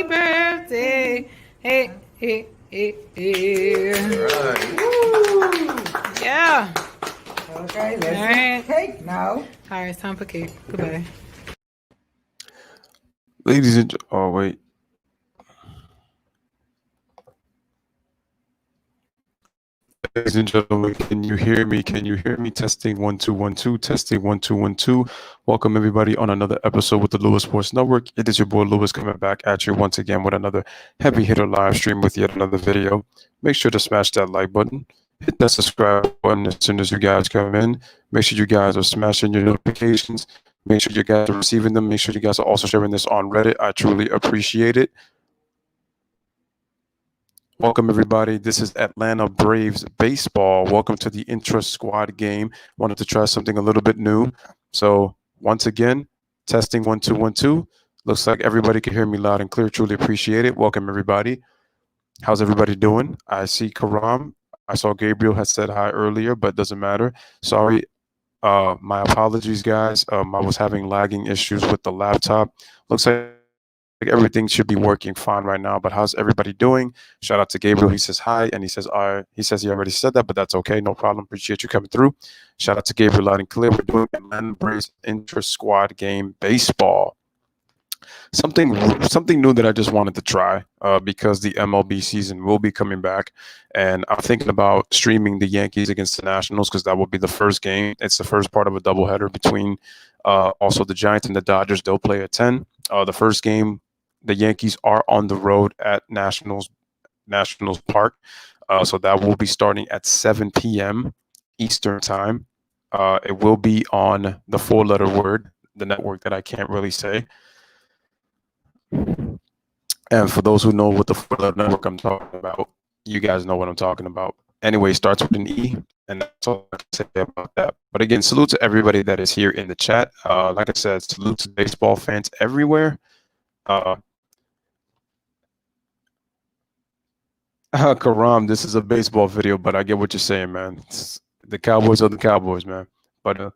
birthday. Hey, hey, hey, hey. Right. Yeah. Okay, let's All right. eat cake now. All right, it's time for cake. Goodbye. Ladies and oh wait. Ladies and gentlemen, can you hear me? Can you hear me? Testing 1 2 1 2. Testing 1 2 1 2. Welcome everybody on another episode with the Louis Sports Network. It is your boy Louis coming back at you once again with another heavy hitter live stream with yet another video. Make sure to smash that like button. Hit that subscribe button as soon as you guys come in. Make sure you guys are smashing your notifications. Make sure you guys are receiving them. Make sure you guys are also sharing this on Reddit. I truly appreciate it. Welcome, everybody. This is Atlanta Braves baseball. Welcome to the Intrasquad game. Wanted to try something a little bit new. So, once again, testing 1 2 1 2. Looks like everybody can hear me loud and clear. Truly appreciate it. Welcome, everybody. How's everybody doing? I see Karam. I saw Gabriel had said hi earlier, but doesn't matter. Sorry. My apologies, guys. I was having lagging issues with the laptop. Looks like everything should be working fine right now, but how's everybody doing? Shout out to Gabriel. He says hi, and he says he already said that, but that's okay, no problem. Appreciate you coming through. Shout out to Gabriel loud and clear. We're doing Atlanta Braves intra-squad game baseball. Something new that I just wanted to try because the MLB season will be coming back, and I'm thinking about streaming the Yankees against the Nationals because that will be the first game. It's the first part of a doubleheader between also the Giants and the Dodgers. They'll play at 10. The first game, the Yankees are on the road at Nationals Park, so that will be starting at 7 p.m. Eastern time. It will be on the four-letter word, the network that I can't really say. And for those who know what the four-letter network I'm talking about, you guys know what I'm talking about. Anyway, starts with an E, and that's all I can say about that. But again, salute to everybody that is here in the chat. Like I said, salute to baseball fans everywhere. Karam, this is a baseball video, but I get what you're saying, man. The Cowboys are the Cowboys, man. But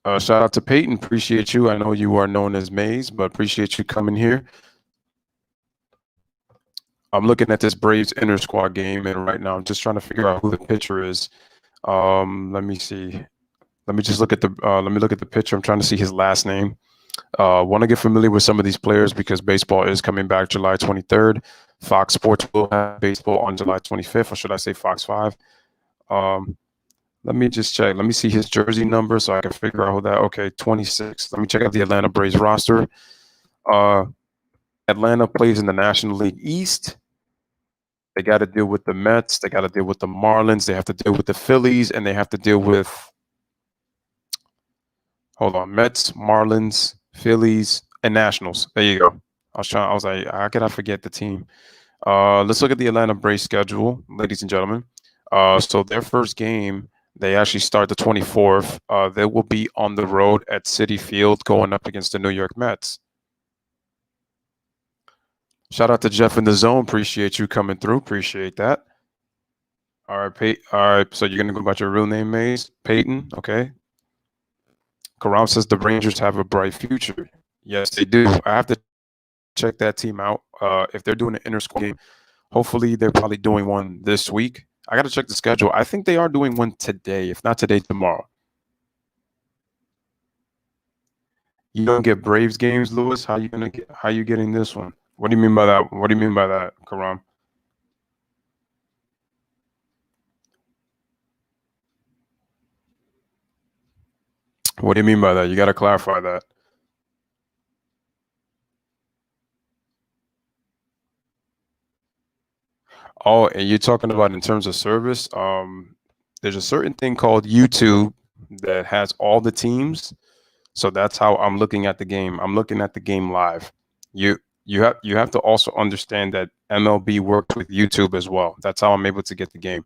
shout out to Peyton. Appreciate you. I know you are known as Maze, but appreciate you coming here. I'm looking at this Braves inter-squad game, and right now I'm just trying to figure out who the pitcher is. Let me see. Let me just look at the pitcher. I'm trying to see his last name. Want to get familiar with some of these players because baseball is coming back July 23rd. Fox Sports will have baseball on July 25th, or should I say Fox 5? Let me just check. Let me see his jersey number so I can figure out who that. Okay, 26. Let me check out the Atlanta Braves roster. Atlanta plays in the National League East. They got to deal with the Mets. They got to deal with the Marlins. They have to deal with the Phillies, and they have to deal with. Hold on, Mets, Marlins, Phillies, and Nationals. There you go. I was like, how could I forget the team? Let's look at the Atlanta Braves schedule, ladies and gentlemen. So their first game, they actually start the 24th. They will be on the road at Citi Field going up against the New York Mets. Shout out to Jeff in the zone. Appreciate you coming through. Appreciate that. All right, all right. So you're gonna go about your real name, Maze? Peyton. Okay. Karam says the Rangers have a bright future. Yes, they do. I have to check that team out. If they're doing an inter-squad game, hopefully they're probably doing one this week. I got to check the schedule. I think they are doing one today. If not today, tomorrow. You don't get Braves games, Louis. How you getting this one? What do you mean by that? What do you mean by that, Karam? What do you mean by that? You got to clarify that. Oh, and you're talking about in terms of service. There's a certain thing called YouTube that has all the teams. So that's how I'm looking at the game. I'm looking at the game live. You have to also understand that MLB works with YouTube as well. That's how I'm able to get the game.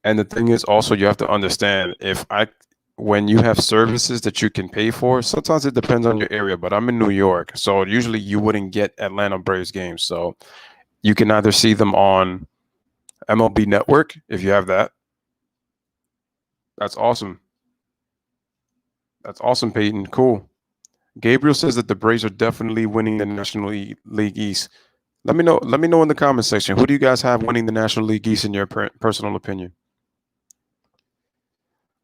And the thing is also you have to understand when you have services that you can pay for, sometimes it depends on your area, but I'm in New York. So usually you wouldn't get Atlanta Braves games. So you can either see them on MLB Network if you have that. That's awesome. That's awesome, Peyton. Cool. Gabriel says that the Braves are definitely winning the National League East. Let me know. Let me know in the comment section. Who do you guys have winning the National League East in your personal opinion?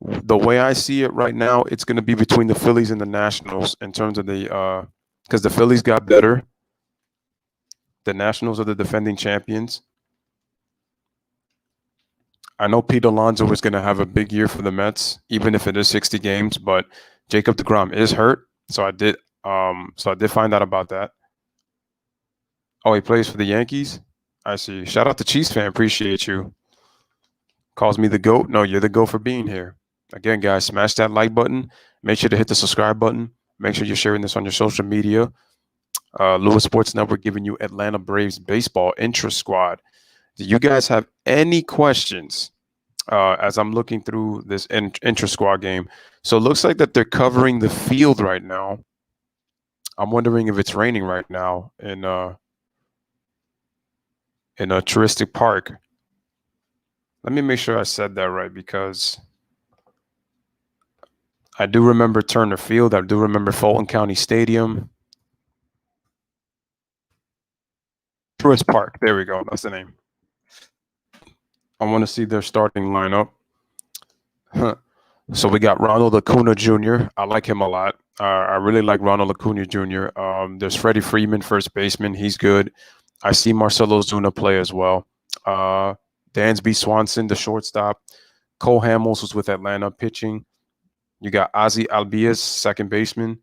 The way I see it right now, it's going to be between the Phillies and the Nationals in terms of the because the Phillies got better. The Nationals are the defending champions. I know Pete Alonso is going to have a big year for the Mets, even if it is 60 games. But Jacob deGrom is hurt, so I did find out about that. Oh, he plays for the Yankees. I see. Shout out to Chiefs fan. Appreciate you. Calls me the GOAT. No, you're the GOAT for being here. Again, guys, smash that like button. Make sure to hit the subscribe button. Make sure you're sharing this on your social media. Louis Sports Network giving you Atlanta Braves baseball Intrasquad. Do you guys have any questions as I'm looking through this Intrasquad game? So it looks like that they're covering the field right now. I'm wondering if it's raining right now in a touristic park. Let me make sure I said that right, because I do remember Turner Field. I do remember Fulton County Stadium. Truist Park. There we go. That's the name. I want to see their starting lineup. So we got Ronald Acuna Jr. I like him a lot. I really like Ronald Acuna Jr. There's Freddie Freeman, first baseman. He's good. I see Marcelo Zuna play as well. Dansby Swanson, the shortstop. Cole Hamels was with Atlanta pitching. You got Ozzy Albies, second baseman.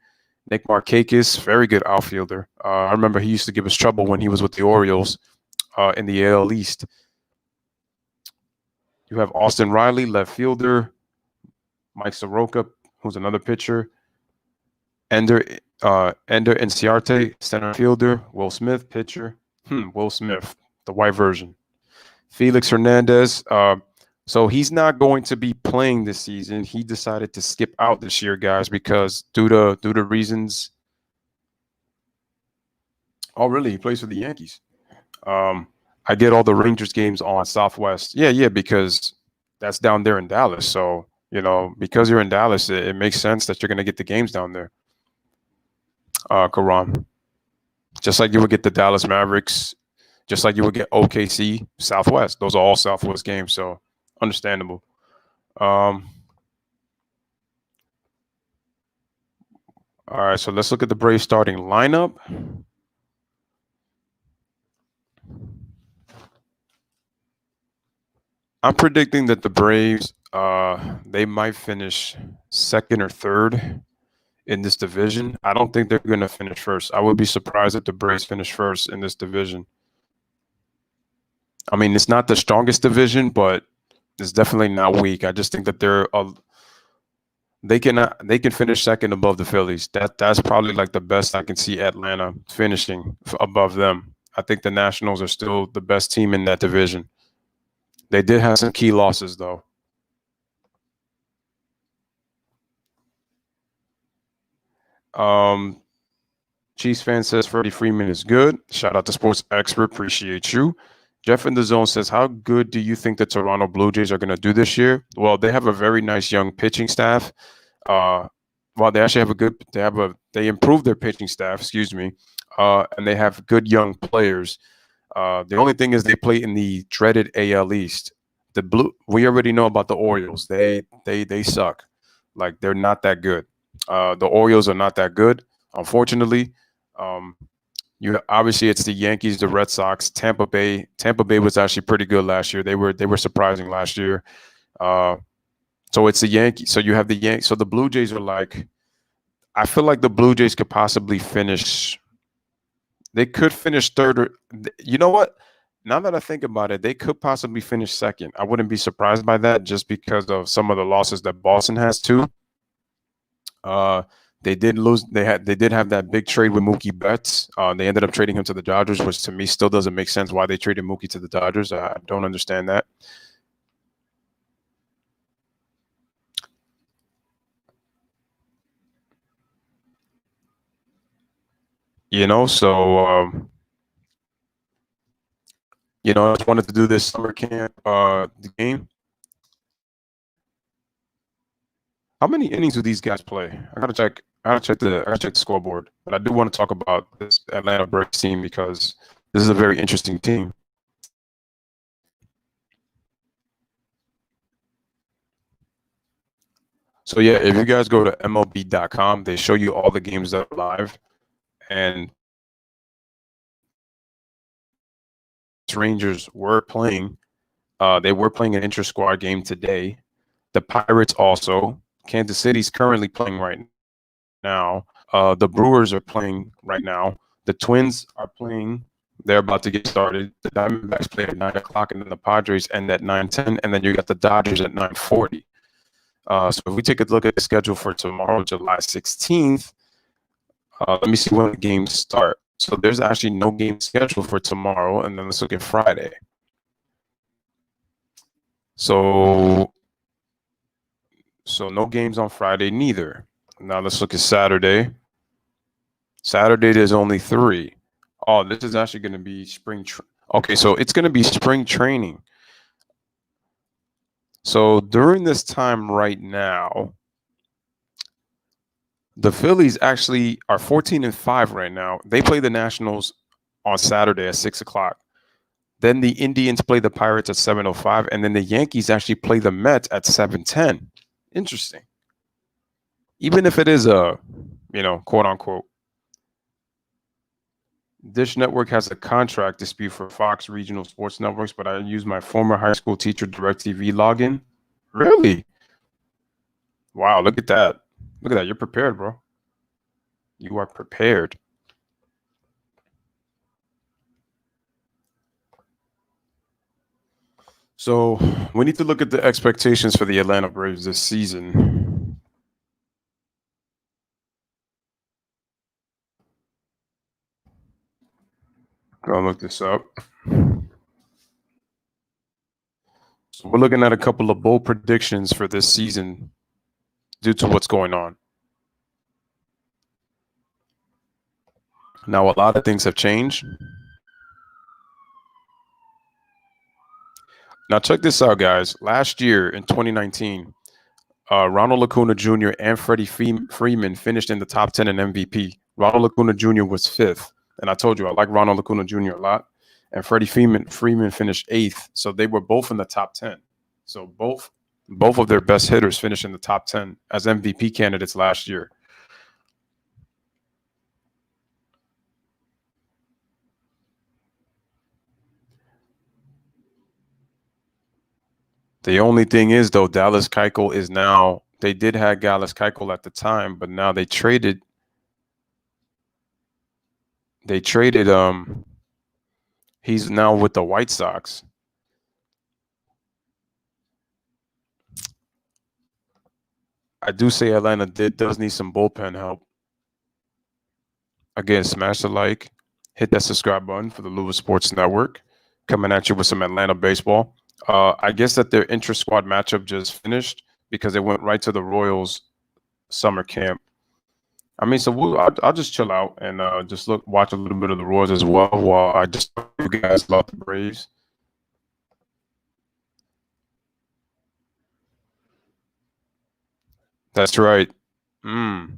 Nick Markakis, very good outfielder. I remember he used to give us trouble when he was with the Orioles in the AL East. You have Austin Riley, left fielder. Mike Soroka, who's another pitcher. Ender Inciarte, center fielder. Will Smith, pitcher. Will Smith, the white version. Felix Hernandez. So he's not going to be playing this season. He decided to skip out this year, guys, because due to reasons. Oh, really? He plays for the Yankees. I get all the Rangers games on Southwest. Yeah, because that's down there in Dallas. So, because you're in Dallas, it makes sense that you're going to get the games down there. Karam. Just like you would get the Dallas Mavericks, just like you would get OKC, Southwest. Those are all Southwest games, so understandable. All right, so let's look at the Braves starting lineup. I'm predicting that the Braves, they might finish second or third in this division. I don't think they're going to finish first. I would be surprised if the Braves finish first in this division. I mean, it's not the strongest division, but it's definitely not weak. I just think that they can finish second above the Phillies. That's probably like the best I can see Atlanta finishing above them. I think the Nationals are still the best team in that division. They did have some key losses, though. Chiefs fan says Freddie Freeman is good. Shout out to Sports Expert. Appreciate you. Jeff in the Zone says, how good do you think the Toronto Blue Jays are going to do this year? Well, they have a very nice young pitching staff. Well, they actually have they improved their pitching staff, and they have good young players. The only thing is they play in the dreaded AL East. We already know about the Orioles. They suck. Like, they're not that good. The Orioles are not that good, unfortunately. Obviously it's the Yankees, the Red Sox, Tampa Bay. Tampa Bay was actually pretty good last year. They were surprising last year. So it's the Yankees. So you have the Yankees. So the Blue Jays are like, I feel like the Blue Jays could possibly finish. They could finish third, or you know what? Now that I think about it, they could possibly finish second. I wouldn't be surprised by that, just because of some of the losses that Boston has too. They did lose. They did have that big trade with Mookie Betts. They ended up trading him to the Dodgers, which to me still doesn't make sense why they traded Mookie to the Dodgers. I don't understand that. So I just wanted to do this summer camp the game. How many innings do these guys play? I gotta check. I gotta check the scoreboard. But I do want to talk about this Atlanta Braves team because this is a very interesting team. So yeah, if you guys go to MLB.com, they show you all the games that are live, and Rangers were playing. They were playing an intra-squad game today. The Pirates also. Kansas City's currently playing right now. The Brewers are playing right now. The Twins are playing. They're about to get started. The Diamondbacks play at 9 o'clock, and then the Padres end at 9:10, and then you got the Dodgers at 9:40. So if we take a look at the schedule for tomorrow, July 16th, let me see when the games start. So there's actually no game scheduled for tomorrow, and then let's look at Friday. So no games on Friday neither. Now let's look at Saturday. Saturday there's only 3. Oh, this is actually going to be okay, so it's going to be spring training. So during this time right now, the Phillies actually are 14-5 right now. They play the Nationals on Saturday at 6 o'clock. Then the Indians play the Pirates at 7:05, and then the Yankees actually play the Mets at 7:10. Interesting. Even if it is a, quote unquote, Dish Network has a contract dispute for Fox Regional Sports Networks, but I use my former high school teacher DirecTV login. Really? Wow, look at that. Look at that. You're prepared, bro. You are prepared. So we need to look at the expectations for the Atlanta Braves this season. Go look this up. So we're looking at a couple of bold predictions for this season due to what's going on. Now, a lot of things have changed. Now, check this out, guys. Last year in 2019, Ronald Acuna Jr. and Freddie Freeman finished in the top 10 in MVP. Ronald Acuna Jr. was 5th. And I told you, I like Ronald Acuna Jr. a lot. And Freddie Freeman finished 8th. So they were both in the top 10. So both of their best hitters finished in the top 10 as MVP candidates last year. The only thing is, though, Dallas Keuchel is now, they did have Dallas Keuchel at the time, but now they traded, he's now with the White Sox. I do say Atlanta does need some bullpen help. Again, smash the like, hit that subscribe button for the Louis Sports Network, coming at you with some Atlanta baseball. I guess that their intra-squad matchup just finished because it went right to the Royals summer camp. I mean, so I'll just chill out and just watch a little bit of the Royals as well while I just talk to you guys about the Braves. That's right. And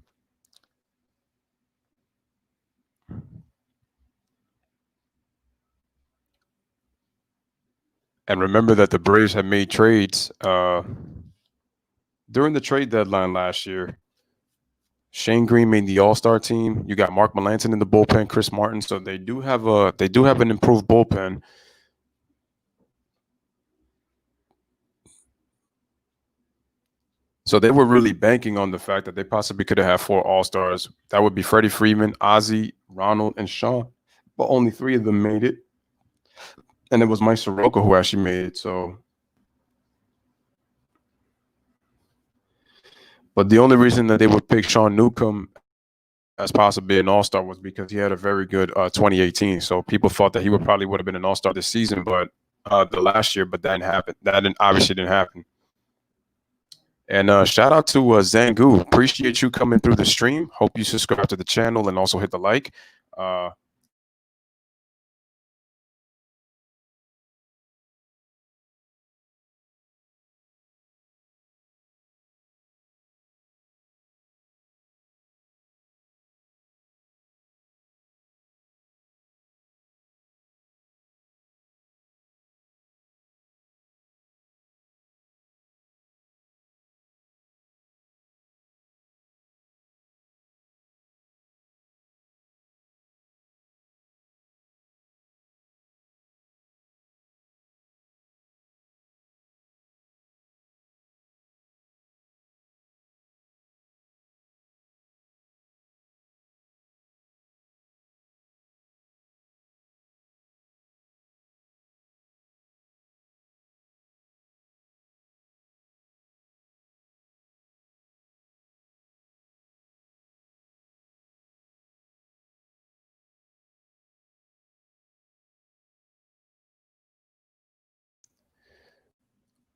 remember that the Braves have made trades during the trade deadline last year. Shane Green made the All-Star team. You got Mark Melancon in the bullpen, Chris Martin. So they do have an improved bullpen. So they were really banking on the fact that they possibly could have had 4 All-Stars. That would be Freddie Freeman, Ozzie, Ronald, and Sean. But only 3 of them made it. And it was Mike Soroka who actually made it. So, but the only reason that they would pick Sean Newcomb as possibly an All-Star was because he had a very good 2018. So people thought that he would have been an All-Star this season, but the last year, but that didn't happen. That obviously didn't happen. And shout out to Zangu. Appreciate you coming through the stream. Hope you subscribe to the channel and also hit the like.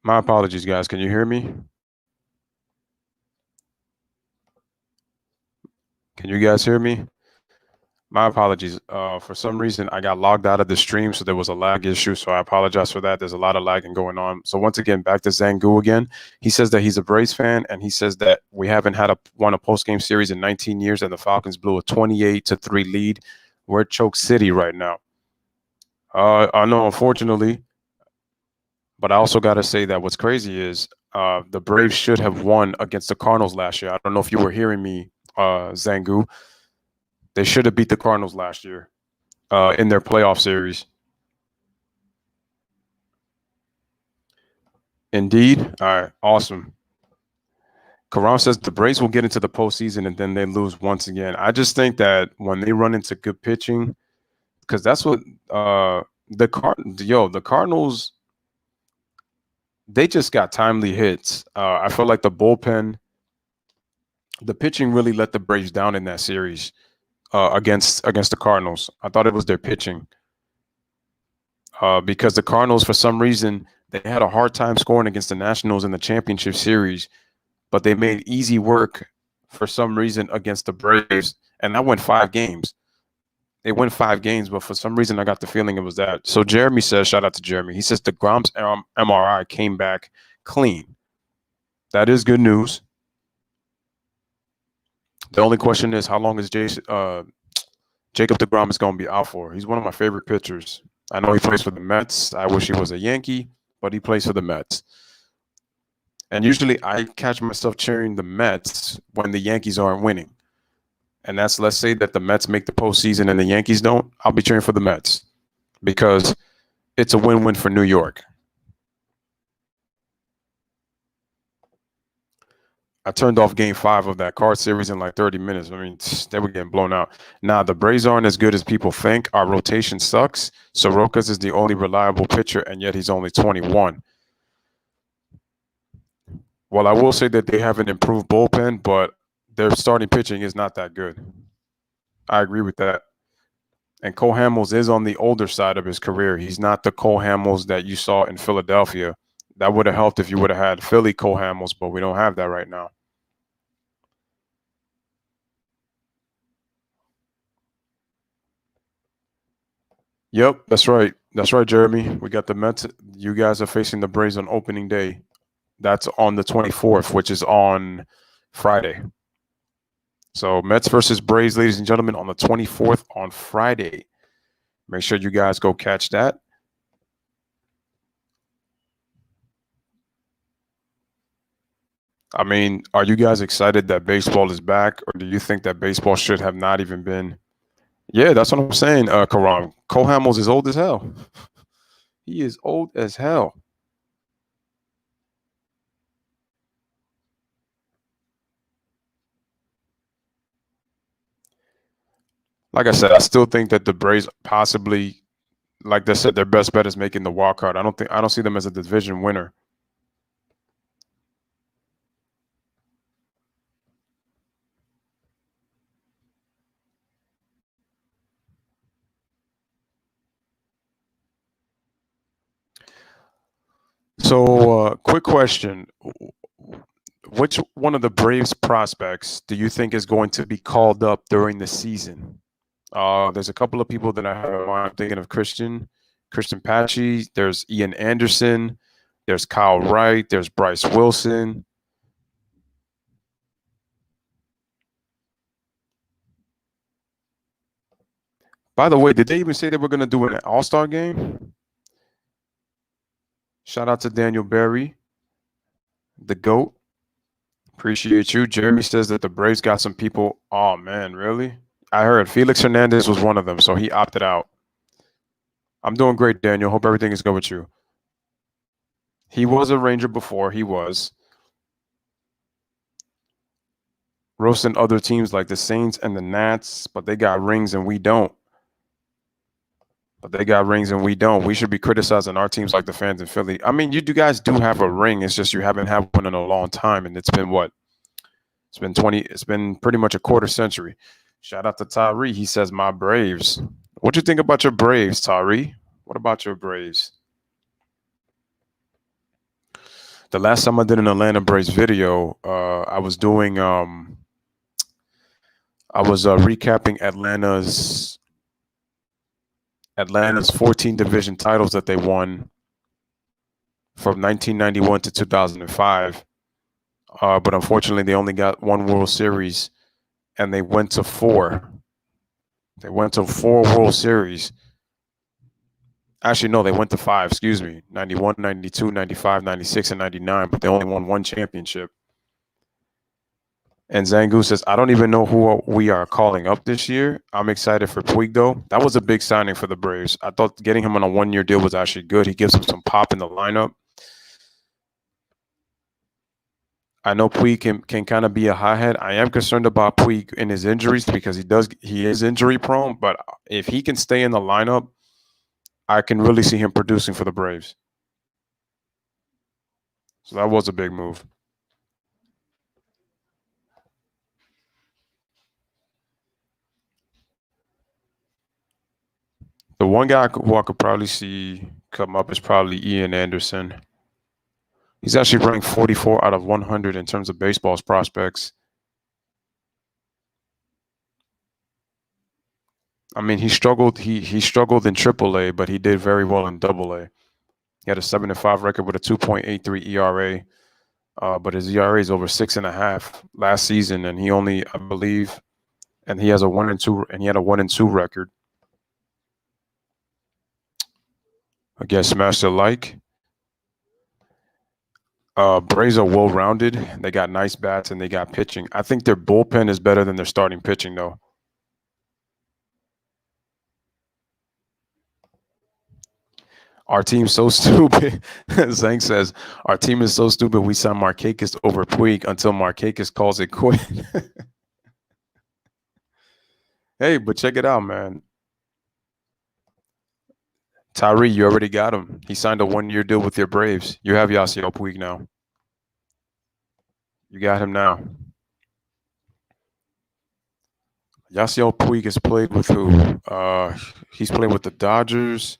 My apologies, guys. Can you hear me? Can you guys hear me? My apologies. For some reason, I got logged out of the stream, so there was a lag issue. So I apologize for that. There's a lot of lagging going on. So once again, back to Zangu again. He says that he's a Braves fan, and he says that we haven't won a post-game series in 19 years, and the Falcons blew a 28-3 lead. We're at Choke City right now. I know, unfortunately, but I also got to say that what's crazy is the Braves should have won against the Cardinals last year. I don't know if you were hearing me, Zangu. They should have beat the Cardinals last year in their playoff series. Indeed. All right. Awesome. Karam says the Braves will get into the postseason and then they lose once again. I just think that when they run into good pitching, because that's what the Cardinals, they just got timely hits. I feel like the bullpen, the pitching really let the Braves down in that series against the Cardinals. I thought it was their pitching because the Cardinals, for some reason, they had a hard time scoring against the Nationals in the championship series, but they made easy work for some reason against the Braves, and that went 5 games. They went 5 games, but for some reason, I got the feeling it was that. So Jeremy says, shout out to Jeremy. He says the Grom's MRI came back clean. That is good news. The only question is, how long is Jacob deGrom is going to be out for? He's one of my favorite pitchers. I know he plays for the Mets. I wish he was a Yankee, but he plays for the Mets. And usually I catch myself cheering the Mets when the Yankees aren't winning. And that's, let's say that the Mets make the postseason and the Yankees don't, I'll be cheering for the Mets because it's a win-win for New York. I turned off game 5 of that card series in like 30 minutes. I mean, they were getting blown out. Now, the Braves aren't as good as people think. Our rotation sucks. Sorokas is the only reliable pitcher, and yet he's only 21. Well, I will say that they have an improved bullpen, but their starting pitching is not that good. I agree with that. And Cole Hamels is on the older side of his career. He's not the Cole Hamels that you saw in Philadelphia. That would have helped if you would have had Philly Cole Hamels, but we don't have that right now. Yep, that's right. That's right, Jeremy. We got the Mets. You guys are facing the Braves on opening day. That's on the 24th, which is on Friday. So Mets versus Braves, ladies and gentlemen, on the 24th on Friday. Make sure you guys go catch that. I mean, are you guys excited that baseball is back, or do you think that baseball should have not even been? Yeah, that's what I'm saying, Karam. Cole Hamels is old as hell. He is old as hell. Like I said, I still think that the Braves possibly, like they said, their best bet is making the wild card. I don't see them as a division winner. So, quick question. Which one of the Braves prospects do you think is going to be called up during the season? There's a couple of people that I have in mind. I'm thinking of Christian Patchy. There's Ian Anderson. There's Kyle Wright. There's Bryce Wilson. By the way, did they even say they were going to do an All-Star game? Shout out to Daniel Berry, the GOAT. Appreciate you. Jeremy says that the Braves got some people. Oh, man, really? I heard Felix Hernandez was one of them, so he opted out. I'm doing great, Daniel. Hope everything is good with you. He was a Ranger before. He was. Roasting other teams like the Saints and the Nats, but they got rings and we don't. We should be criticizing our teams like the fans in Philly. I mean, you guys do have a ring. It's just you haven't had one in a long time, and it's been what? It's been pretty much a quarter century. Shout out to Tyree. He says, my Braves. What do you think about your Braves, Tyree? What about your Braves? The last time I did an Atlanta Braves video, I was doing recapping Atlanta's 14 division titles that they won from 1991 to 2005. But unfortunately, they only got one World Series, and they went to four. They went to four World Series. Actually, no, they went to five, excuse me. 91, 92, 95, 96, and 99, but they only won one championship. And Zangu says, I don't even know who we are calling up this year. I'm excited for Puig, though. That was a big signing for the Braves. I thought getting him on a one-year deal was actually good. He gives them some pop in the lineup. I know Puig can kind of be a hothead. I am concerned about Puig in his injuries because he is injury prone. But if he can stay in the lineup, I can really see him producing for the Braves. So that was a big move. The one guy who I could probably see come up is probably Ian Anderson. He's actually ranked 44 out of 100 in terms of baseball's prospects. I mean, he struggled. He struggled in AAA, but he did very well in AA. He had a 7-5 record with a 2.83 ERA, but his ERA is over 6.5 last season, and he only, I believe, and he has a 1-2, and he had a 1-2 record. I guess smash the like. Braves are well-rounded. They got nice bats and they got pitching. I think their bullpen is better than their starting pitching, though. Our team's so stupid. Zhang says, our team is so stupid we signed Markakis over Puig until Markakis calls it quit. Hey, but check it out, man. Tyree, you already got him. He signed a one-year deal with your Braves. You have Yasiel Puig now. You got him now. Yasiel Puig has played with who? He's played with the Dodgers,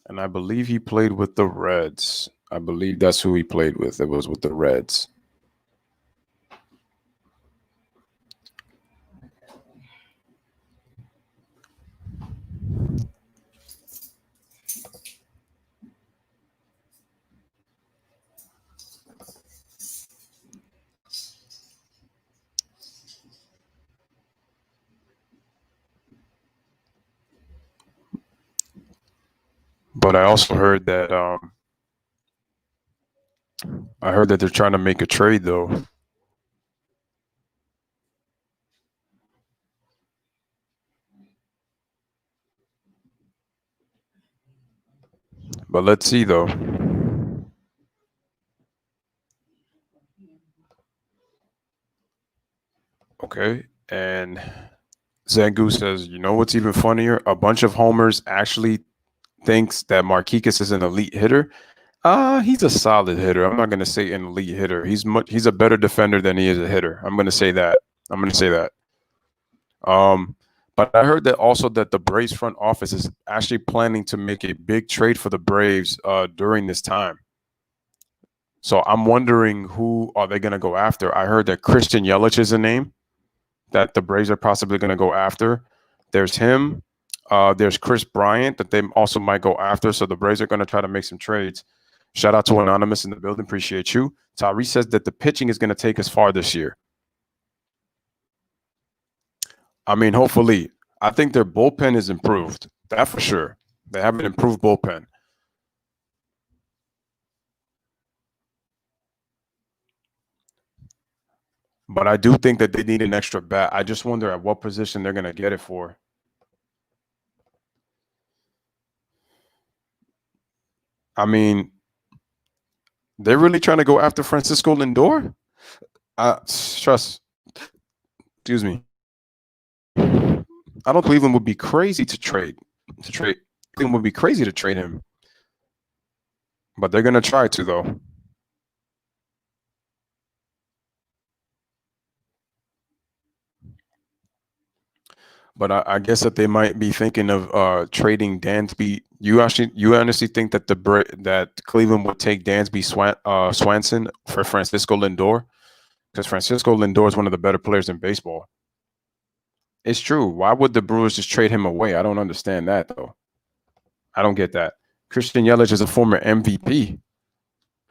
and I believe he played with the Reds. I believe that's who he played with. It was with the Reds. But I also heard that they're trying to make a trade, though. But let's see, though. Okay, and Zangu says, you know what's even funnier? A bunch of homers actually thinks that Markakis is an elite hitter. He's a solid hitter. I'm not going to say an elite hitter. He's a better defender than he is a hitter. I'm going to say that. But I heard that also that the Braves front office is actually planning to make a big trade for the Braves during this time. So I'm wondering who are they going to go after? I heard that Christian Yelich is a name that the Braves are possibly going to go after. There's him. There's Chris Bryant that they also might go after. So the Braves are going to try to make some trades. Shout out to Anonymous in the building. Appreciate you. Tyree says that the pitching is going to take us far this year. I mean, hopefully. I think their bullpen is improved. That for sure. They have an improved bullpen. But I do think that they need an extra bat. I just wonder at what position they're going to get it for. I mean, they're really trying to go after Francisco Lindor? Excuse me. I don't Cleveland would be crazy to trade. Cleveland would be crazy to trade him. But they're going to try to, though. But I guess that they might be thinking of trading Dansby. You honestly think that that Cleveland would take Dansby Swanson for Francisco Lindor? Because Francisco Lindor is one of the better players in baseball. It's true. Why would the Brewers just trade him away? I don't understand that, though. I don't get that. Christian Yelich is a former MVP.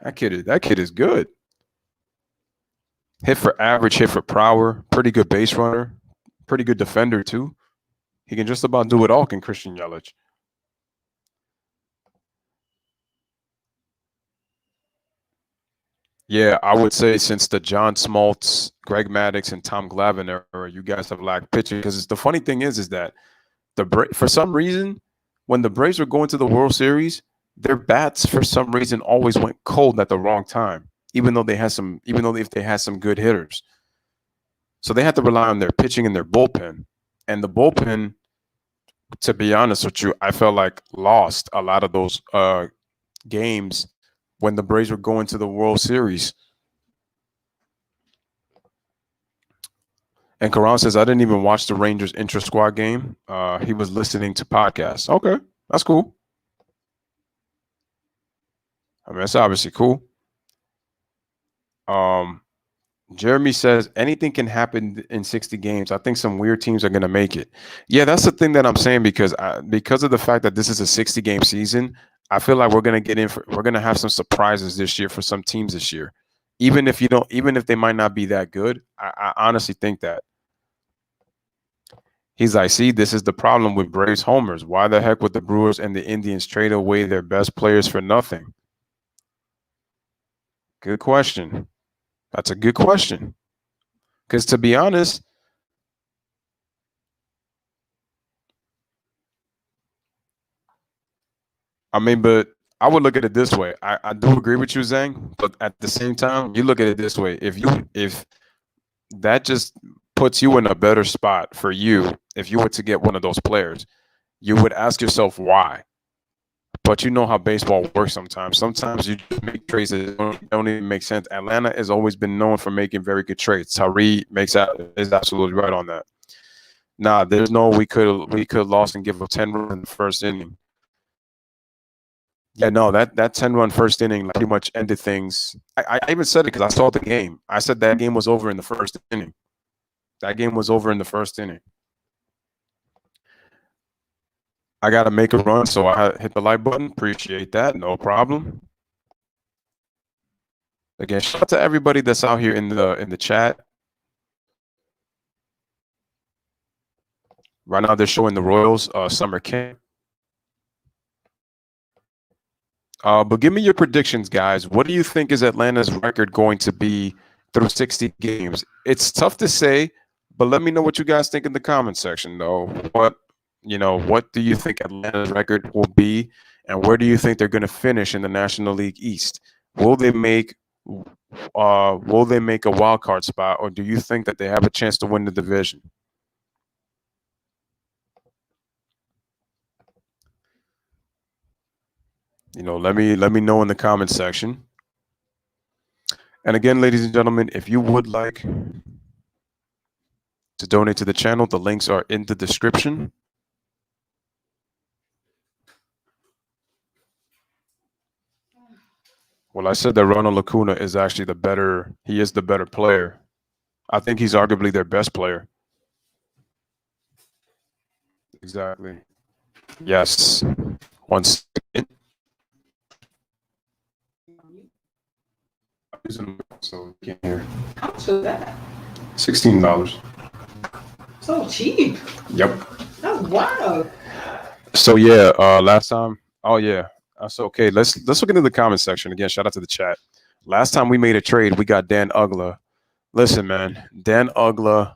That kid is good. Hit for average, hit for power, pretty good base runner, pretty good defender, too. He can just about do it all, can Christian Yelich. Yeah, I would say since the John Smoltz, Greg Maddux, and Tom Glavine era, you guys have lacked pitching. Because the funny thing is that for some reason, when the Braves were going to the World Series, their bats for some reason always went cold at the wrong time, even though if they had some good hitters. So they had to rely on their pitching and their bullpen. And the bullpen, to be honest with you, I felt like lost a lot of those games when the Braves were going to the World Series. And Karan says, I didn't even watch the Rangers intra-squad game. He was listening to podcasts. Okay, that's cool. I mean, that's obviously cool. Jeremy says, anything can happen in 60 games. I think some weird teams are going to make it. Yeah, that's the thing that I'm saying because of the fact that this is a 60-game season, I feel like we're going to have some surprises this year for some teams this year. Even if they might not be that good, I honestly think that. He's like, see, this is the problem with Braves homers. Why the heck would the Brewers and the Indians trade away their best players for nothing? Good question. That's a good question. Because to be honest, I mean, but I would look at it this way. I do agree with you, Zhang, but at the same time, you look at it this way. If that just puts you in a better spot for you, if you were to get one of those players, you would ask yourself why. But you know how baseball works sometimes. Sometimes you just make trades that don't even make sense. Atlanta has always been known for making very good trades. Tyree is absolutely right on that. Nah, there's no we could lost and give up 10 runs in the first inning. Yeah, no, that 10-run first inning pretty much ended things. I even said it because I saw the game. I said that game was over in the first inning. That game was over in the first inning. I got to make a run, so I hit the like button. Appreciate that. No problem. Again, shout out to everybody that's out here in the chat. Right now, they're showing the Royals summer camp. But give me your predictions, guys. What do you think is Atlanta's record going to be through 60 games? It's tough to say, but let me know what you guys think in the comment section, though. What do you think Atlanta's record will be, and where do you think they're going to finish in the National League East? Will they make a wild card spot, or do you think that they have a chance to win the division? Let me know in the comment section. And again, ladies and gentlemen, if you would like to donate to the channel, the links are in the description. Well, I said that Ronald Acuna is actually the better player. I think he's arguably their best player. Exactly. Yes. One second. So you can't hear. How much is that? $16. So cheap. Yep. That's wild. So yeah, last time. Oh yeah. That's okay. Let's look into the comment section again. Shout out to the chat. Last time we made a trade, we got Dan Ugla. Listen, man, Dan Ugla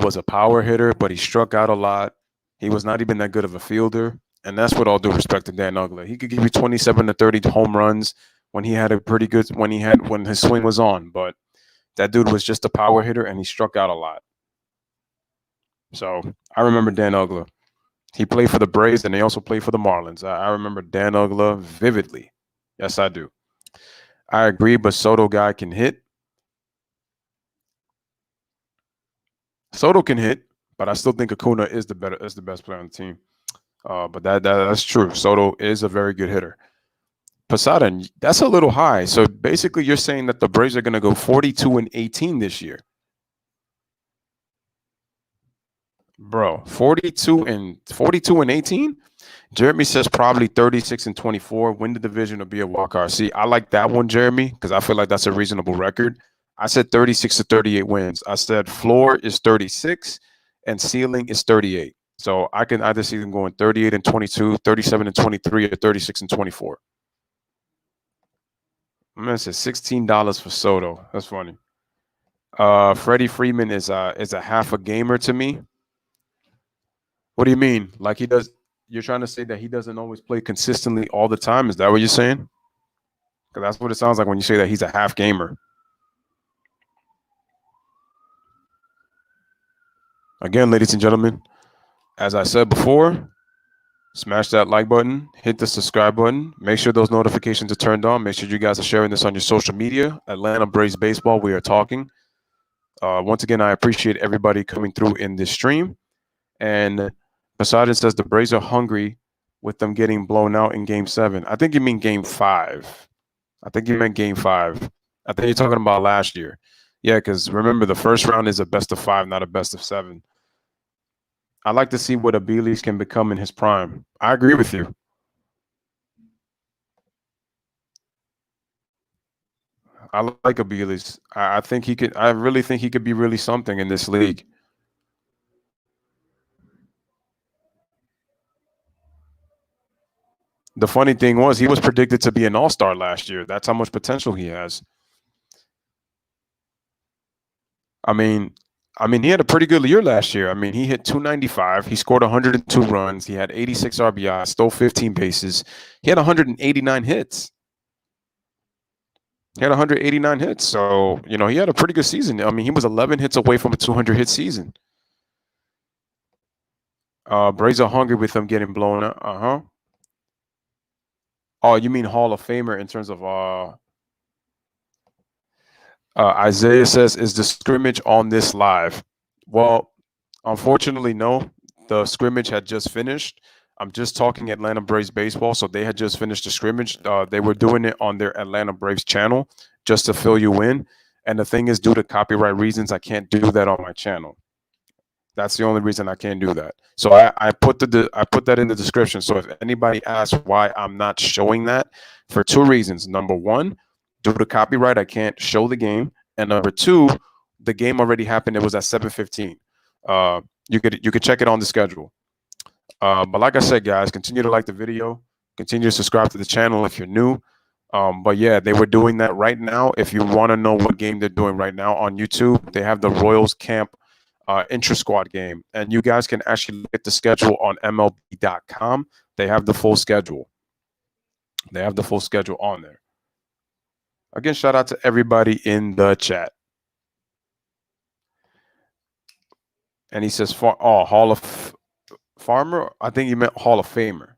was a power hitter, but he struck out a lot. He was not even that good of a fielder. And that's with all due respect to Dan Ugla. He could give you 27 to 30 home runs when he had when his swing was on. But that dude was just a power hitter, and he struck out a lot. So I remember Dan Ugla. He played for the Braves, and they also played for the Marlins. I remember Dan Ugla vividly. Yes, I do. I agree, but Soto guy can hit. Soto can hit, but I still think Acuna is the best player on the team. But that's true. Soto is a very good hitter. Posada, that's a little high. So basically, you're saying that the Braves are going to go 42-18 this year, bro. 42-18. Jeremy says probably 36-24. Win the division or be a wild card. See, I like that one, Jeremy, because I feel like that's a reasonable record. I said 36-38 wins. I said floor is 36 and ceiling is 38. So I can either see them going 38-22, 37-23, or 36-24. I'm gonna say $16 for Soto. That's funny. Freddie Freeman is a half a gamer to me. What do you mean? Like he does? You're trying to say that he doesn't always play consistently all the time? Is that what you're saying? Because that's what it sounds like when you say that he's a half gamer. Again, ladies and gentlemen, as I said before, smash that like button, hit the subscribe button, make sure those notifications are turned on. Make sure you guys are sharing this on your social media. Atlanta Braves Baseball, we are talking. Once again, I appreciate everybody coming through in this stream. And Poseidon says the Braves are hungry with them getting blown out in Game 7. I think you mean Game 5. I think you meant Game 5. I think you're talking about last year. Yeah, because remember, the first round is a best of 5, not a best of 7. I like to see what Abilis can become in his prime. I agree with you. I like Abilis. I think he could. I really think he could be really something in this league. The funny thing was he was predicted to be an all-star last year. That's how much potential he has. I mean, he had a pretty good year last year. I mean, he hit 295. He scored 102 runs. He had 86 RBI, stole 15 bases. He had 189 hits. He had 189 hits. So, he had a pretty good season. I mean, he was 11 hits away from a 200-hit season. Braves are hungry with him getting blown up. Uh-huh. Oh, you mean Hall of Famer in terms of Isaiah says, is the scrimmage on this live? Well, unfortunately, no. The scrimmage had just finished. I'm just talking Atlanta Braves baseball, so they had just finished the scrimmage. They were doing it on their Atlanta Braves channel just to fill you in. And the thing is, due to copyright reasons, I can't do that on my channel. That's the only reason I can't do that. So I put that in the description. So if anybody asks why I'm not showing that, for 2 reasons. Number 1, due to copyright, I can't show the game. And number 2, the game already happened. It was at 7:15. You could check it on the schedule. But like I said, guys, continue to like the video. Continue to subscribe to the channel if you're new. But yeah, they were doing that right now. If you want to know what game they're doing right now on YouTube, they have the Royals camp Intrasquad game. And you guys can actually look at the schedule on MLB.com. They have the full schedule. They have the full schedule on there. Again, shout out to everybody in the chat. And he says, Hall of Farmer? I think you meant Hall of Famer.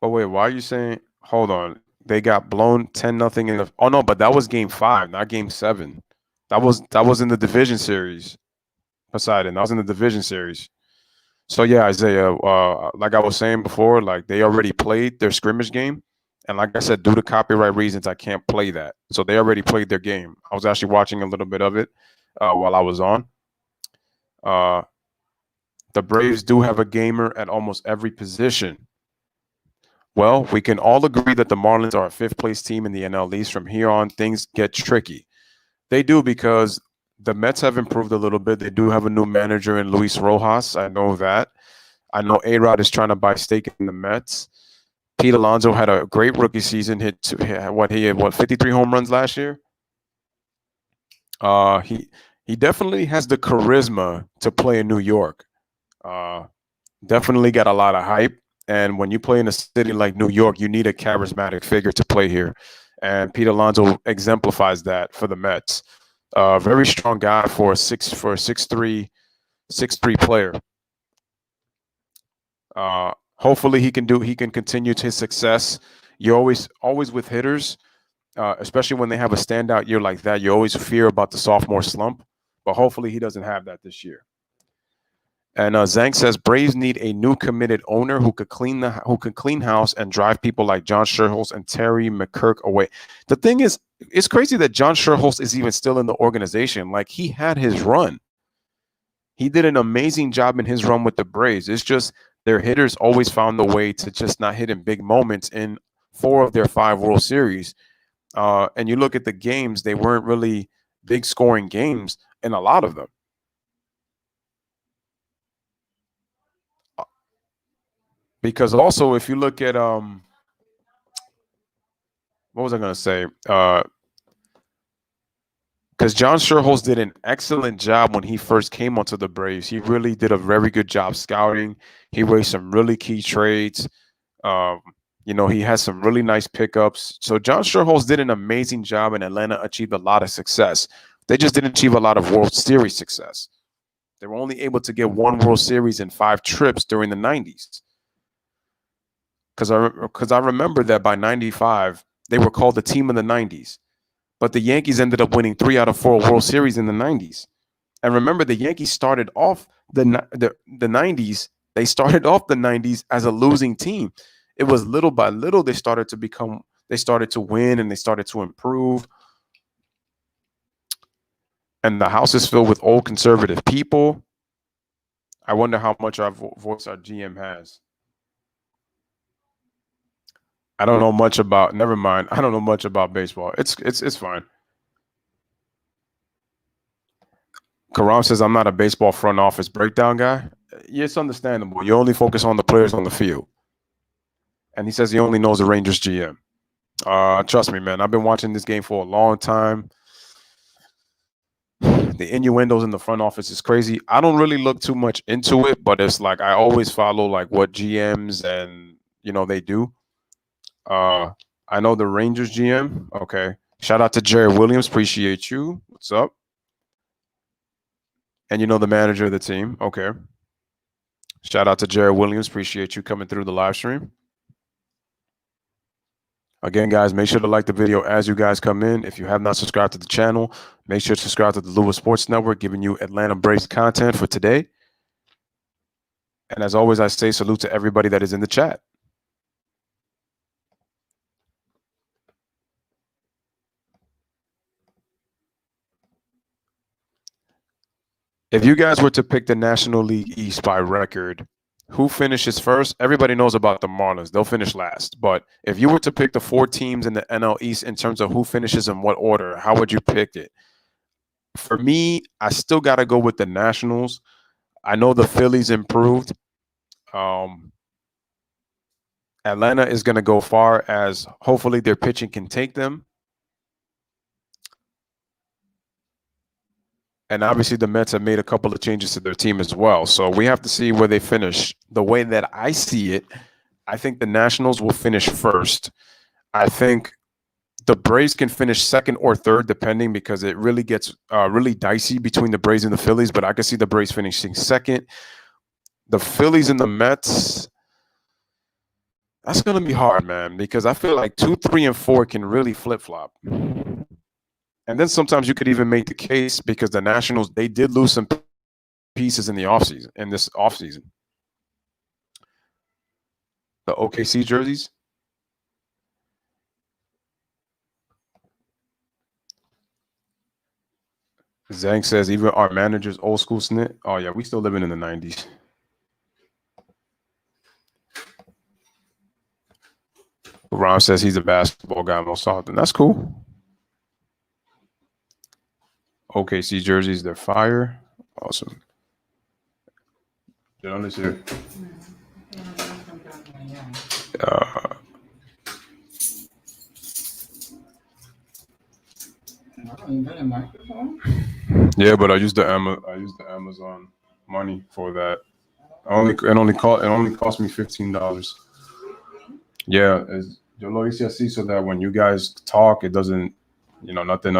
But wait, why are you saying, hold on, they got blown 10-0 in the, oh no, but that was Game 5, not Game 7. That was in the division series. Poseidon, that was in the division series. So yeah, Isaiah, like I was saying before, like they already played their scrimmage game. And like I said, due to copyright reasons, I can't play that. So they already played their game. I was actually watching a little bit of it while I was on. The Braves do have a gamer at almost every position. Well, we can all agree that the Marlins are a 5th-place team in the NL East. From here on, things get tricky. They do, because the Mets have improved a little bit. They do have a new manager in Luis Rojas. I know that. I know A-Rod is trying to buy stake in the Mets. Pete Alonso had a great rookie season. He had 53 home runs last year. He definitely has the charisma to play in New York. Definitely got a lot of hype. And when you play in a city like New York, you need a charismatic figure to play here. And Pete Alonso exemplifies that for the Mets. Very strong guy for a 6'3" player. Hopefully he can continue his success. You're always with hitters. especially when they have a standout year like that. You always fear about the sophomore slump, but hopefully he doesn't have that this year. And Zank says Braves need a new committed owner who could clean house and drive people like John Sherholz and Terry McCurk away. The thing is, it's crazy that John Sherholz is even still in the organization. Like, he had his run. He did an amazing job in his run with the Braves. It's just their hitters always found the way to just not hit in big moments in 4 of their 5 World Series. And you look at the games, they weren't really big scoring games in a lot of them. Because also, if you look at what was I going to say? Because John Sherholz did an excellent job when he first came onto the Braves. He really did a very good job scouting. He raised some really key trades. He has some really nice pickups. So John Sherholz did an amazing job, and Atlanta achieved a lot of success. They just didn't achieve a lot of World Series success. They were only able to get 1 World Series in 5 trips during the 90s. Because I remember that by 95, they were called the team of the 90s. But the Yankees ended up winning 3 out of 4 World Series in the 90s. And remember, the Yankees started off the 90s. They started off the 90s as a losing team. It was little by little they started to win, and they started to improve. And the house is filled with old conservative people. I wonder how much voice our GM has. I don't know much about. Never mind. I don't know much about baseball. It's fine. Karam says I'm not a baseball front office breakdown guy. Yeah, it's understandable. You only focus on the players on the field. And he says he only knows the Rangers GM. Trust me, man. I've been watching this game for a long time. The innuendos in the front office is crazy. I don't really look too much into it, but it's like I always follow like what GMs and they do. I know the Rangers GM. Okay. Shout out to Jerry Williams. Appreciate you. What's up? And the manager of the team. Okay. Shout out to Jerry Williams. Appreciate you coming through the live stream. Again, guys, make sure to like the video as you guys come in. If you have not subscribed to the channel, make sure to subscribe to the Louis Sports Network, giving you Atlanta Braves content for today. And as always, I say salute to everybody that is in the chat. If you guys were to pick the National League East by record, who finishes first? Everybody knows about the Marlins. They'll finish last. But if you were to pick the 4 teams in the NL East in terms of who finishes in what order, how would you pick it? For me, I still got to go with the Nationals. I know the Phillies improved. Atlanta is going to go far as hopefully their pitching can take them. And obviously the Mets have made a couple of changes to their team as well. So we have to see where they finish. The way that I see it, I think the Nationals will finish first. I think the Braves can finish second or third, depending, because it really gets really dicey between the Braves and the Phillies. But I can see the Braves finishing second. The Phillies and the Mets, that's going to be hard, man, because I feel like 2, 3, and 4 can really flip-flop. And then sometimes you could even make the case because the Nationals, they did lose some pieces in the offseason, in this offseason. The OKC jerseys. Zhang says even our manager's old school snit. Oh, yeah, we still living in the 90s. Ron says he's a basketball guy most often. That's cool. OKC jerseys, they're fire. Awesome. John is here. Yeah, but I use the Amazon money for that. It only cost me $15. Yeah, yo lo hice así so that when you guys talk, it doesn't, nothing.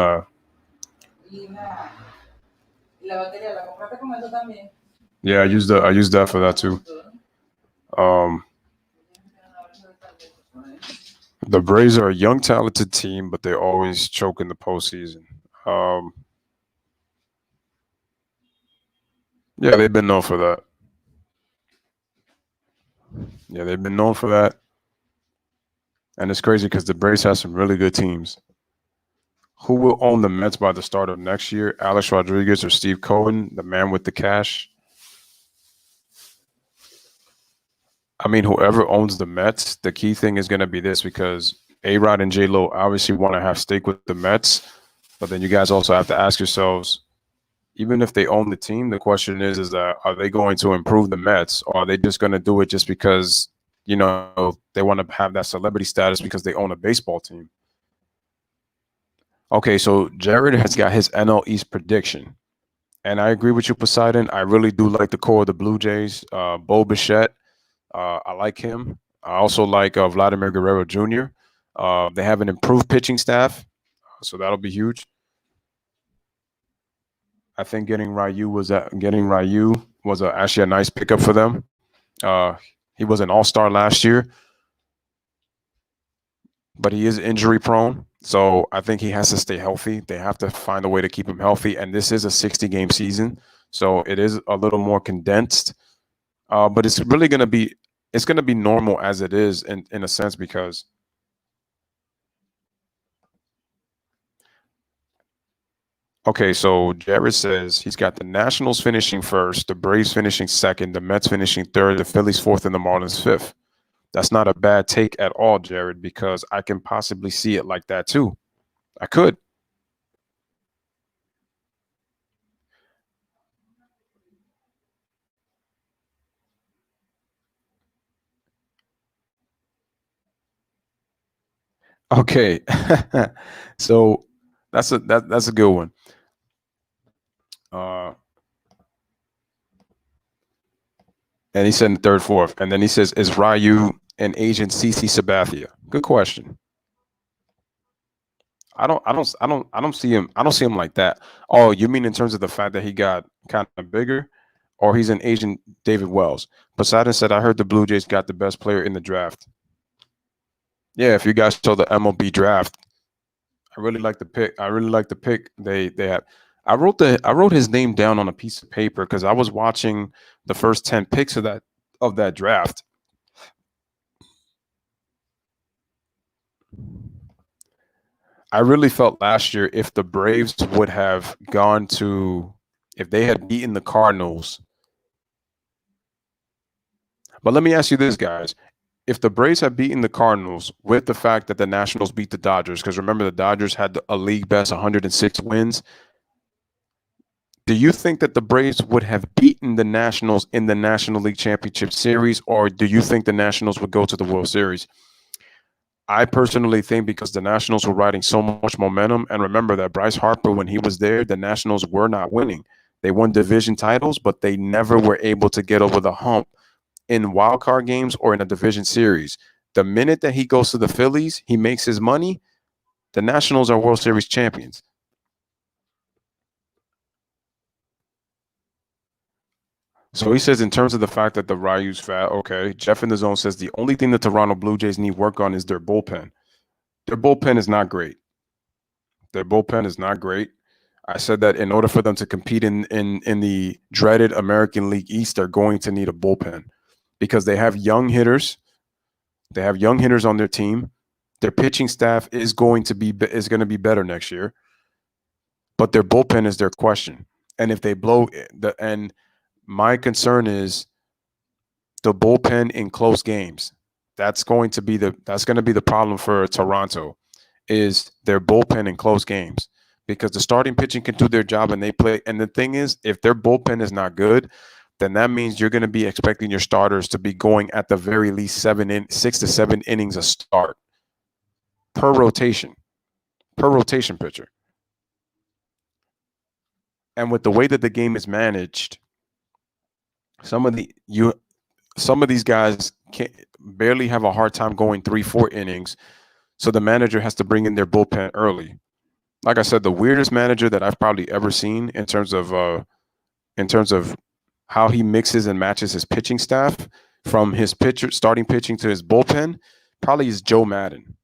Yeah, I use that for that too. The Braves are a young, talented team, but they always choke in the postseason. Yeah, they've been known for that. Yeah, they've been known for that. And it's crazy because the Braves have some really good teams. Who will own the Mets by the start of next year? Alex Rodriguez or Steve Cohen, the man with the cash? I mean, whoever owns the Mets, the key thing is going to be this, because A-Rod and J-Lo obviously want to have stake with the Mets, but then you guys also have to ask yourselves, even if they own the team, the question is that are they going to improve the Mets, or are they just going to do it just because, you know, they want to have that celebrity status because they own a baseball team? Okay, so Jared has got his NL East prediction. And I agree with you, Poseidon. I really do like the core of the Blue Jays. Bo Bichette, I like him. I also like Vladimir Guerrero Jr. They have an improved pitching staff, so that'll be huge. I think getting Ryu was actually a nice pickup for them. He was an all-star last year, but he is injury prone. So I think he has to stay healthy. They have to find a way to keep him healthy. And this is a 60-game season, so it is a little more condensed. But it's really going to be normal as it is in a sense, because okay, so Jared says he's got the Nationals finishing first, the Braves finishing second, the Mets finishing third, the Phillies fourth, and the Marlins fifth. That's not a bad take at all, Jared, because I can possibly see it like that too. I could. Okay. So that's a good one. And he said in third, fourth. And then he says, is Ryu an Asian CC Sabathia? Good question. I don't see him like that. Oh, you mean in terms of the fact that he got kind of bigger, or he's an Asian David Wells? Poseidon said, I heard the Blue Jays got the best player in the draft. Yeah, if you guys saw the MLB draft, I really like the pick. They had. I wrote his name down on a piece of paper because I was watching the first 10 picks of that draft. I really felt last year if the Braves would have if they had beaten the Cardinals. But let me ask you this, guys. If the Braves had beaten the Cardinals with the fact that the Nationals beat the Dodgers, because remember the Dodgers had a league best 106 wins, do you think that the Braves would have beaten the Nationals in the National League Championship Series, or do you think the Nationals would go to the World Series? I personally think because the Nationals were riding so much momentum, and remember that Bryce Harper, when he was there, the Nationals were not winning. They won division titles, but they never were able to get over the hump in wild card games or in a division series. The minute that he goes to the Phillies, he makes his money. The Nationals are World Series champions. So he says in terms of the fact that the Ryu's fat, okay. Jeff in the Zone says the only thing the Toronto Blue Jays need work on is their bullpen. Their bullpen is not great. I said that in order for them to compete in the dreaded American League East, they're going to need a bullpen because they have young hitters. They have young hitters on their team. Their pitching staff is going to be better next year, but their bullpen is their question. And if they blow and my concern is the bullpen in close games. That's going to be the problem for Toronto, is their bullpen in close games, because the starting pitching can do their job and they play. And the thing is, if their bullpen is not good, then that means you're going to be expecting your starters to be going at the very least 6 to 7 innings a start per rotation pitcher. And with the way that the game is managed, some of these guys barely have a hard time going 3-4 innings. So the manager has to bring in their bullpen early. Like I said, the weirdest manager that I've probably ever seen in terms of how he mixes and matches his pitching staff from his starting pitching to his bullpen probably is Joe Madden.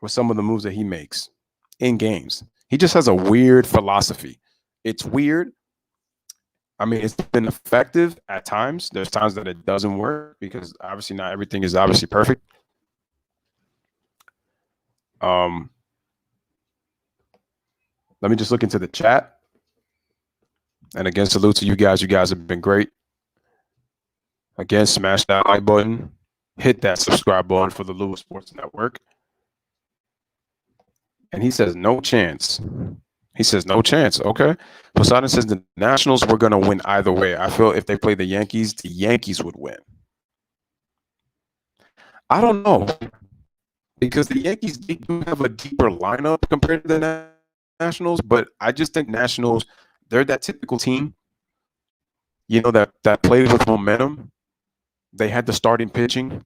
with some of the moves that he makes in games. He just has a weird philosophy. It's weird. I mean, it's been effective at times. There's times that it doesn't work because obviously not everything is obviously perfect. Let me just look into the chat. And again, salute to you guys. You guys have been great. Again, smash that like button. Hit that subscribe button for the Louis Sports Network. And he says, no chance. He says, no chance. Okay. Poseidon says the Nationals were going to win either way. I feel if they play the Yankees would win. I don't know. Because the Yankees do have a deeper lineup compared to the Nationals. But I just think Nationals, they're that typical team, you know, that plays with momentum. They had the starting pitching.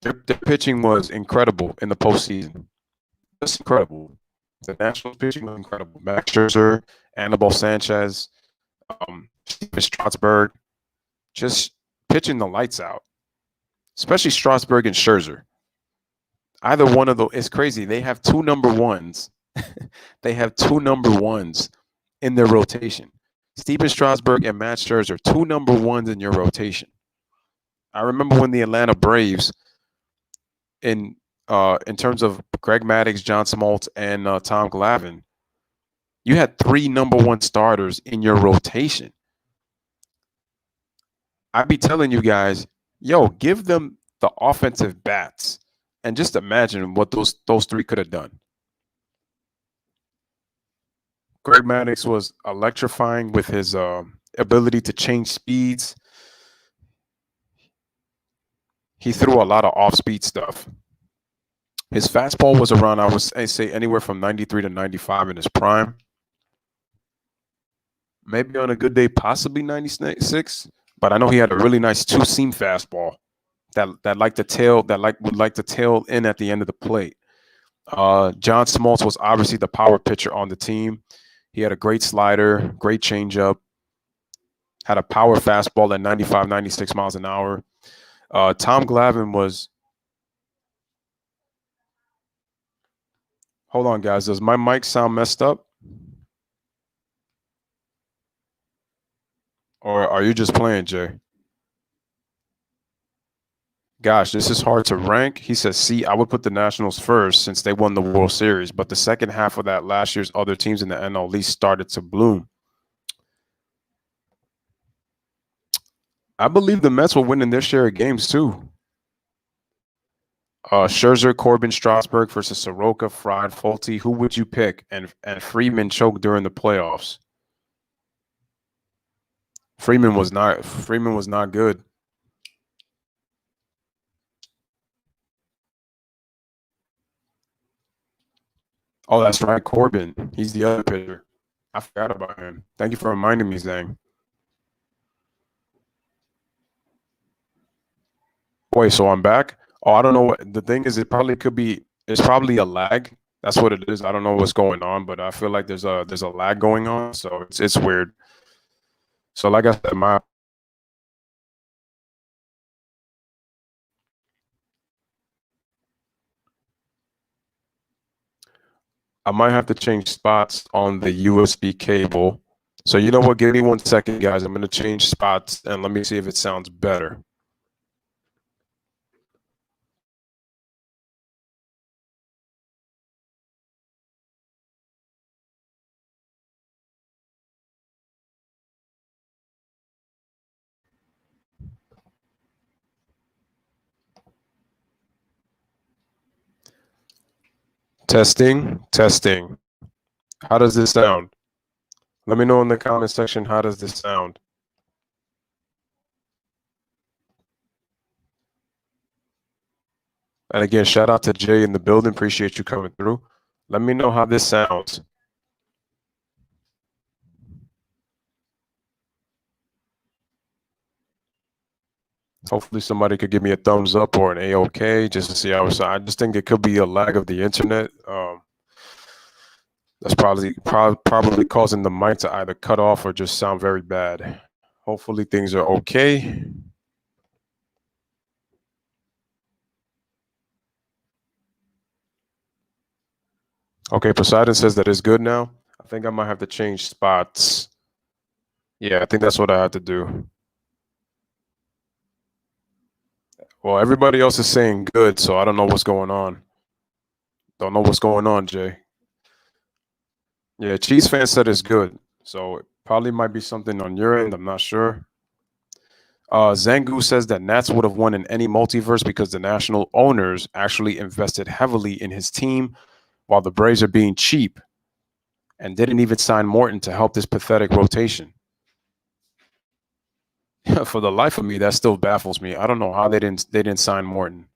Their pitching was incredible in the postseason. Just incredible. The Nationals pitching was incredible. Max Scherzer, Anibal Sanchez, Steven Strasburg, just pitching the lights out. Especially Strasburg and Scherzer. Either one of those, it's crazy. They have two number ones. They have two number ones in their rotation. Steven Strasburg and Max Scherzer, two number ones in your rotation. I remember when the Atlanta Braves, in terms of Greg Maddux, John Smoltz, and Tom Glavine, you had three number one starters in your rotation. I'd be telling you guys, yo, give them the offensive bats and just imagine what those three could have done. Greg Maddux was electrifying with his ability to change speeds. He threw a lot of off-speed stuff. His fastball was around, I would say, anywhere from 93 to 95 in his prime. Maybe on a good day, possibly 96. But I know he had a really nice two-seam fastball that would like to tail in at the end of the plate. John Smoltz was obviously the power pitcher on the team. He had a great slider, great changeup, had a power fastball at 95, 96 miles an hour. Tom Glavine was. Hold on, guys. Does my mic sound messed up? Or are you just playing, Jay? Gosh, this is hard to rank. He says, see, I would put the Nationals first since they won the World Series, but the second half of that last year's other teams in the NL East started to bloom. I believe the Mets will win in their share of games, too. Scherzer, Corbin, Strasburg versus Soroka, Fried, Fulte. Who would you pick? And Freeman choked during the playoffs. Freeman was not good. Oh, that's right, Corbin. He's the other pitcher. I forgot about him. Thank you for reminding me, Zhang. Wait, so I'm back? Oh, I don't know what the thing is. It's probably a lag. That's what it is. I don't know what's going on, but I feel like there's a lag going on, so it's weird. So like I said, I might have to change spots on the USB cable. So you know what? Give me 1 second, guys. I'm going to change spots, and let me see if it sounds better. Testing. How does this sound? Let me know in the comment section, how does this sound? And again, shout out to Jay in the building. Appreciate you coming through. Let me know how this sounds. Hopefully somebody could give me a thumbs up or an A-OK just to see how it's. I just think it could be a lag of the internet. That's probably causing the mic to either cut off or just sound very bad. Hopefully things are okay. Okay, Poseidon says that it's good now. I think I might have to change spots. Yeah, I think that's what I have to do. Well, everybody else is saying good, so I don't know what's going on. Don't know what's going on, Jay. Yeah, Cheese fan said it's good, so it probably might be something on your end. I'm not sure. Zangu says that Nats would have won in any multiverse because the national owners actually invested heavily in his team, while the Braves are being cheap and didn't even sign Morton to help this pathetic rotation. For the life of me, that still baffles me. I don't know how they didn't sign Morton.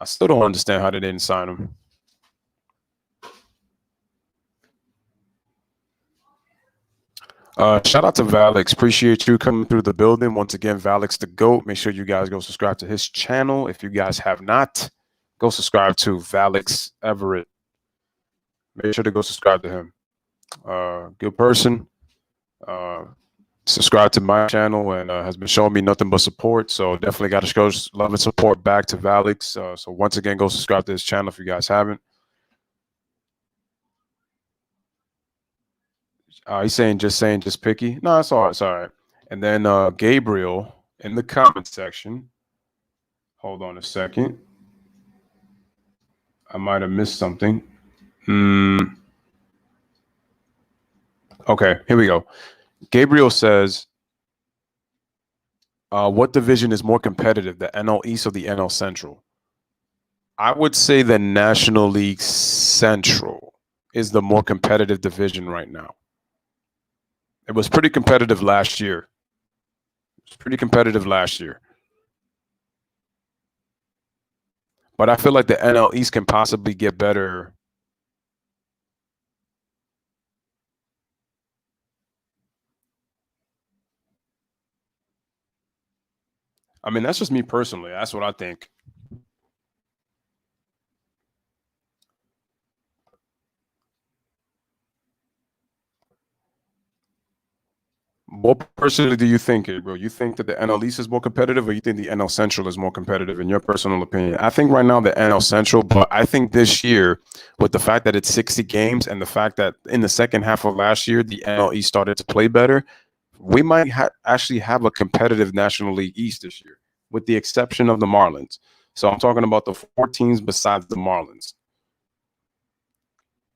I still don't understand how they didn't sign him. Shout out to Valix. Appreciate you coming through the building. Once again, Valix the GOAT. Make sure you guys go subscribe to his channel. If you guys have not, go subscribe to Valix Everett. Make sure to go subscribe to him. Good person. Subscribe to my channel and has been showing me nothing but support. So definitely got to show love and support back to Valix. So once again, go subscribe to his channel if you guys haven't. He's saying just picky. No, it's all right. It's all right. And then Gabriel in the comment section. Hold on a second. I might have missed something. Okay, here we go. Gabriel says, what division is more competitive, the NL East or the NL Central? I would say the National League Central is the more competitive division right now. It was pretty competitive last year. But I feel like the NL East can possibly get better. I mean, that's just me personally. That's what I think. What personally do you think, bro? You think that the NL East is more competitive, or you think the NL Central is more competitive, in your personal opinion? I think right now the NL Central, but I think this year, with the fact that it's 60 games and the fact that in the second half of last year, the NL East started to play better, we might actually have a competitive National League East this year, with the exception of the Marlins. So I'm talking about the 4 teams besides the Marlins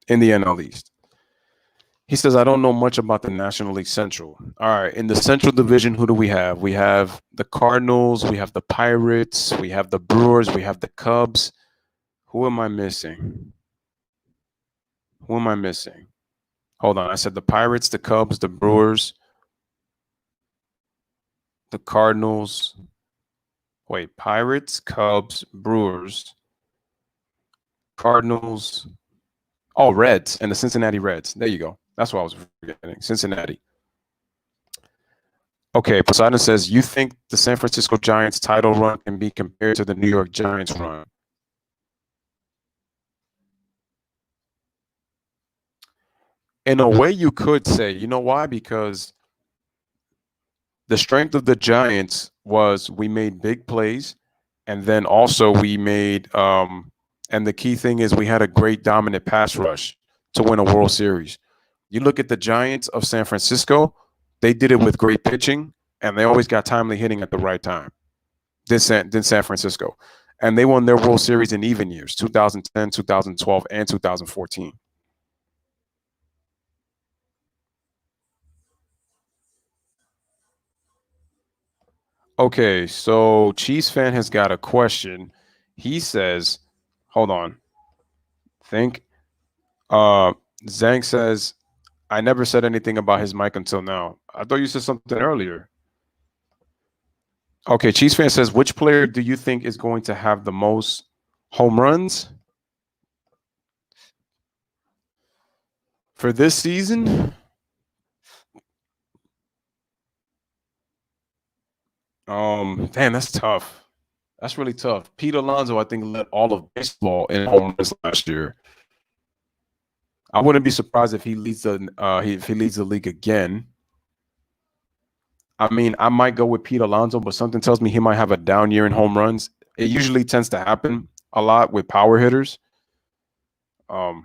in the NL East. He says, I don't know much about the National League Central. All right. In the Central Division, who do we have? We have the Cardinals. We have the Pirates. We have the Brewers. We have the Cubs. Who am I missing? Hold on. I said the Pirates, the Cubs, the Brewers, the Cardinals. Wait, Pirates, Cubs, Brewers, Cardinals. Oh, Reds and the Cincinnati Reds. There you go. That's what I was forgetting. Cincinnati. Okay, Poseidon says, you think the San Francisco Giants title run can be compared to the New York Giants run? In a way, you could say. You know why? Because the strength of the Giants was we made big plays, and then also we made and the key thing is we had a great dominant pass rush to win a World Series. You look at the Giants of San Francisco, they did it with great pitching, and they always got timely hitting at the right time. Than San Francisco. And they won their World Series in even years, 2010, 2012, and 2014. Okay, so Cheese fan has got a question. He says, hold on. Zhang says, I never said anything about his mic until now. I thought you said something earlier. Okay, Cheese fan says, which player do you think is going to have the most home runs for this season? Damn, that's tough. That's really tough. Pete Alonso, I think, led all of baseball in home runs last year. I wouldn't be surprised if he leads the league again. I mean, I might go with Pete Alonso, but something tells me he might have a down year in home runs. It usually tends to happen a lot with power hitters. What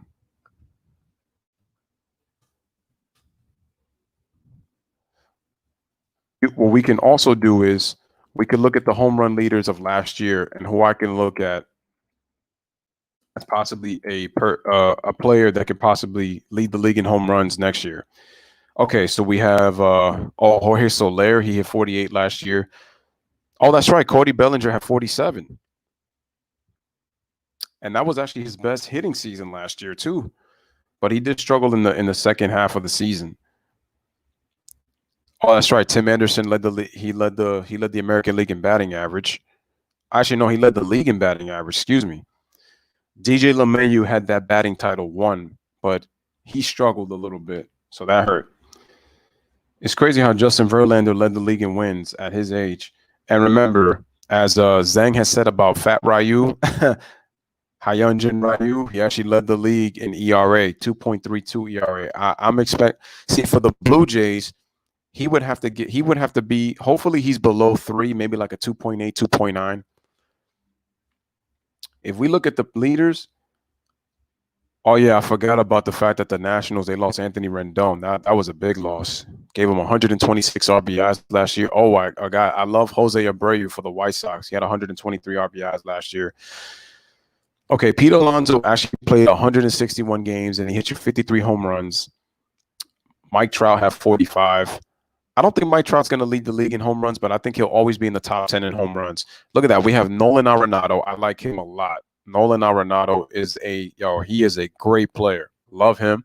we can also do is we can look at the home run leaders of last year, and who I can look at as possibly a player that could possibly lead the league in home runs next year. Okay, so we have Jorge Soler. He hit 48 last year. Oh, that's right. Cody Bellinger had 47. And that was actually his best hitting season last year too. But he did struggle in the second half of the season. Oh, that's right. Tim Anderson led the American League in batting average. Actually, no, he led the league in batting average. Excuse me. DJ LeMahieu had that batting title won, but he struggled a little bit, so that hurt. It's crazy how Justin Verlander led the league in wins at his age. And remember, as Zhang has said about Fat Ryu, Hyunjin Ryu, he actually led the league in ERA, 2.32 ERA. I'm see for the Blue Jays, he would have to be, hopefully he's below 3, maybe like a 2.8, 2.9. If we look at the leaders, oh yeah, I forgot about the fact that the Nationals, they lost Anthony Rendon. That was a big loss. Gave him 126 RBIs last year. Oh, I love Jose Abreu for the White Sox. He had 123 RBIs last year. Okay, Pete Alonso actually played 161 games and he hit you 53 home runs. Mike Trout had 45. I don't think Mike Trout's going to lead the league in home runs, but I think he'll always be in the top 10 in home runs. Look at that. We have Nolan Arenado. I like him a lot. Nolan Arenado is he is a great player. Love him.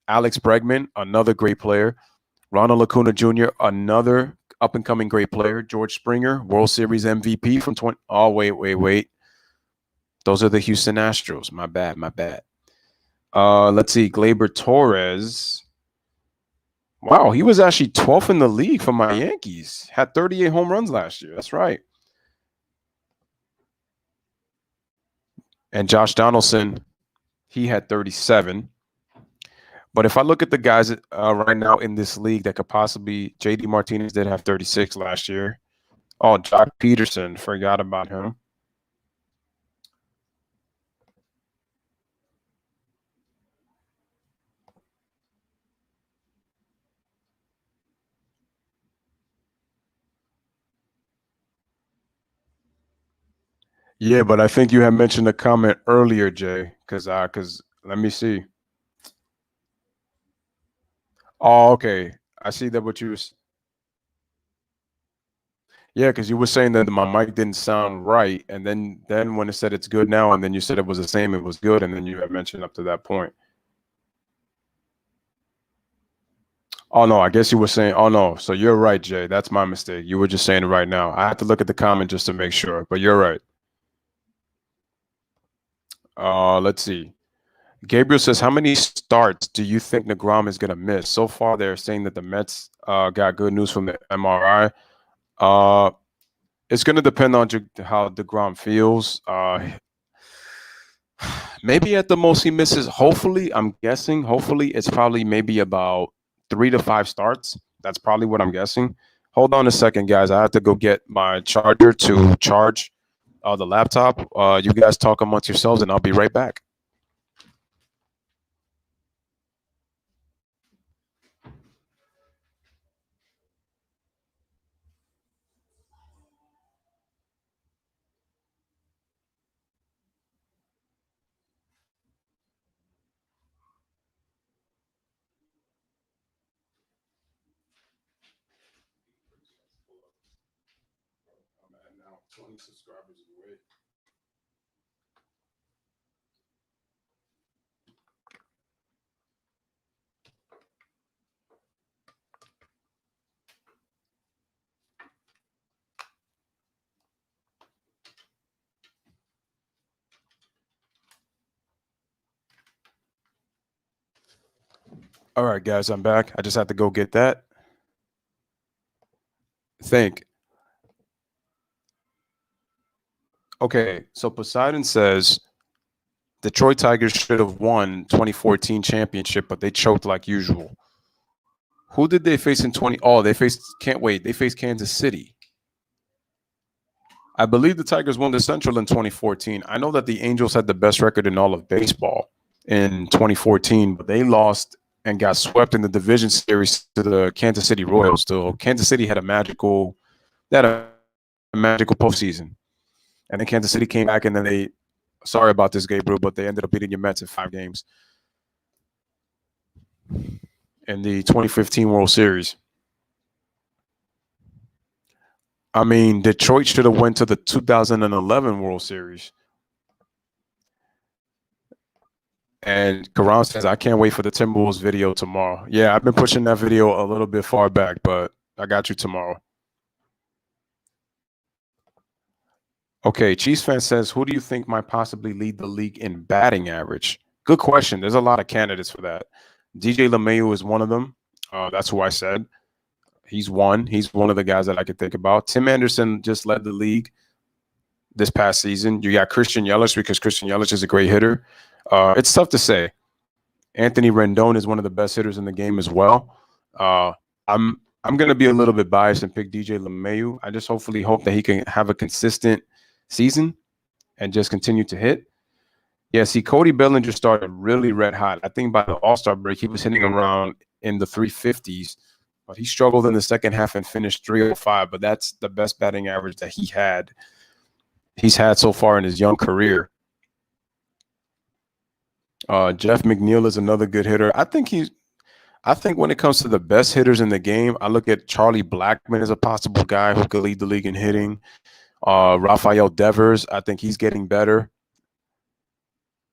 Alex Bregman, another great player. Ronald Acuna Jr., another up-and-coming great player. George Springer, World Series MVP from 20. Oh, wait. Those are the Houston Astros. My bad. Let's see. Gleyber Torres. Wow, he was actually 12th in the league for my Yankees. Had 38 home runs last year. That's right. And Josh Donaldson, he had 37. But if I look at the guys right now in this league that could possibly, JD Martinez did have 36 last year. Oh, Jock Peterson, forgot about him. Yeah, but I think you had mentioned a comment earlier, Jay, because let me see. Oh, okay. I see that what you was. Yeah, because you were saying that my mic didn't sound right, and then when it said it's good now, and then you said it was the same, it was good, and then you had mentioned up to that point. Oh no, I guess you were saying. Oh no, so you're right, Jay. That's my mistake. You were just saying it right now. I have to look at the comment just to make sure, but you're right. Let's see. Gabriel says, how many starts do you think DeGrom is going to miss? So far, they're saying that the Mets got good news from the MRI. It's going to depend on how DeGrom feels. Maybe at the most he misses, hopefully, it's probably maybe about 3 to 5 starts. That's probably what I'm guessing. Hold on a second, guys. I have to go get my charger to charge the laptop. You guys talk amongst yourselves, and I'll be right back. Now 20 subscribers away. All right, guys, I'm back. I just have to go get that. Okay, so Poseidon says Detroit Tigers should have won 2014 championship, but they choked like usual. Who did they face in 20? Oh, they faced Kansas City. I believe the Tigers won the Central in 2014. I know that the Angels had the best record in all of baseball in 2014, but they lost and got swept in the division series to the Kansas City Royals. So Kansas City had a magical postseason. And then Kansas City came back, and then sorry about this, Gabriel, but they ended up beating your Mets in 5 games in the 2015 World Series. I mean, Detroit should have went to the 2011 World Series. And Karan says, I can't wait for the Timberwolves video tomorrow. Yeah, I've been pushing that video a little bit far back, but I got you tomorrow. Okay, Chiefs fan says, who do you think might possibly lead the league in batting average? Good question. There's a lot of candidates for that. DJ LeMahieu is one of them. That's who I said. He's one. He's one of the guys that I could think about. Tim Anderson just led the league this past season. You got Christian Yelich because Christian Yelich is a great hitter. It's tough to say. Anthony Rendon is one of the best hitters in the game as well. I'm going to be a little bit biased and pick DJ LeMahieu. I just hopefully hope that he can have a consistent season and just continue to hit. Yeah, see, Cody Bellinger started really red hot. I think by the All-Star break, he was hitting around in the 350s, but he struggled in the second half and finished 305. But that's the best batting average that he's had so far in his young career. Jeff McNeil is another good hitter. I think when it comes to the best hitters in the game, I look at Charlie Blackmon as a possible guy who could lead the league in hitting. Rafael Devers, I think he's getting better.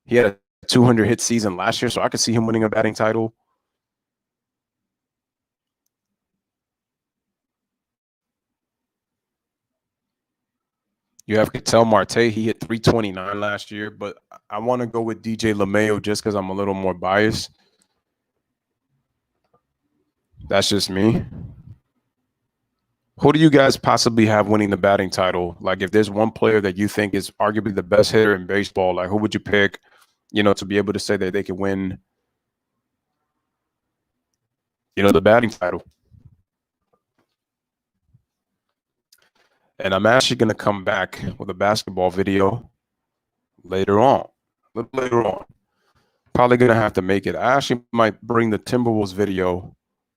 He had a 200 hit season last year, so I could see him winning a batting title. You have Ketel Marte. He hit 329 last year, but I want to go with DJ LeMahieu just because I'm a little more biased. That's just me. Who do you guys possibly have winning the batting title? Like, if there's one player that you think is arguably the best hitter in baseball, like, who would you pick, to be able to say that they could win, the batting title? And I'm actually going to come back with a basketball video later on, a little later on. Probably going to have to make it. I actually might bring the Timberwolves video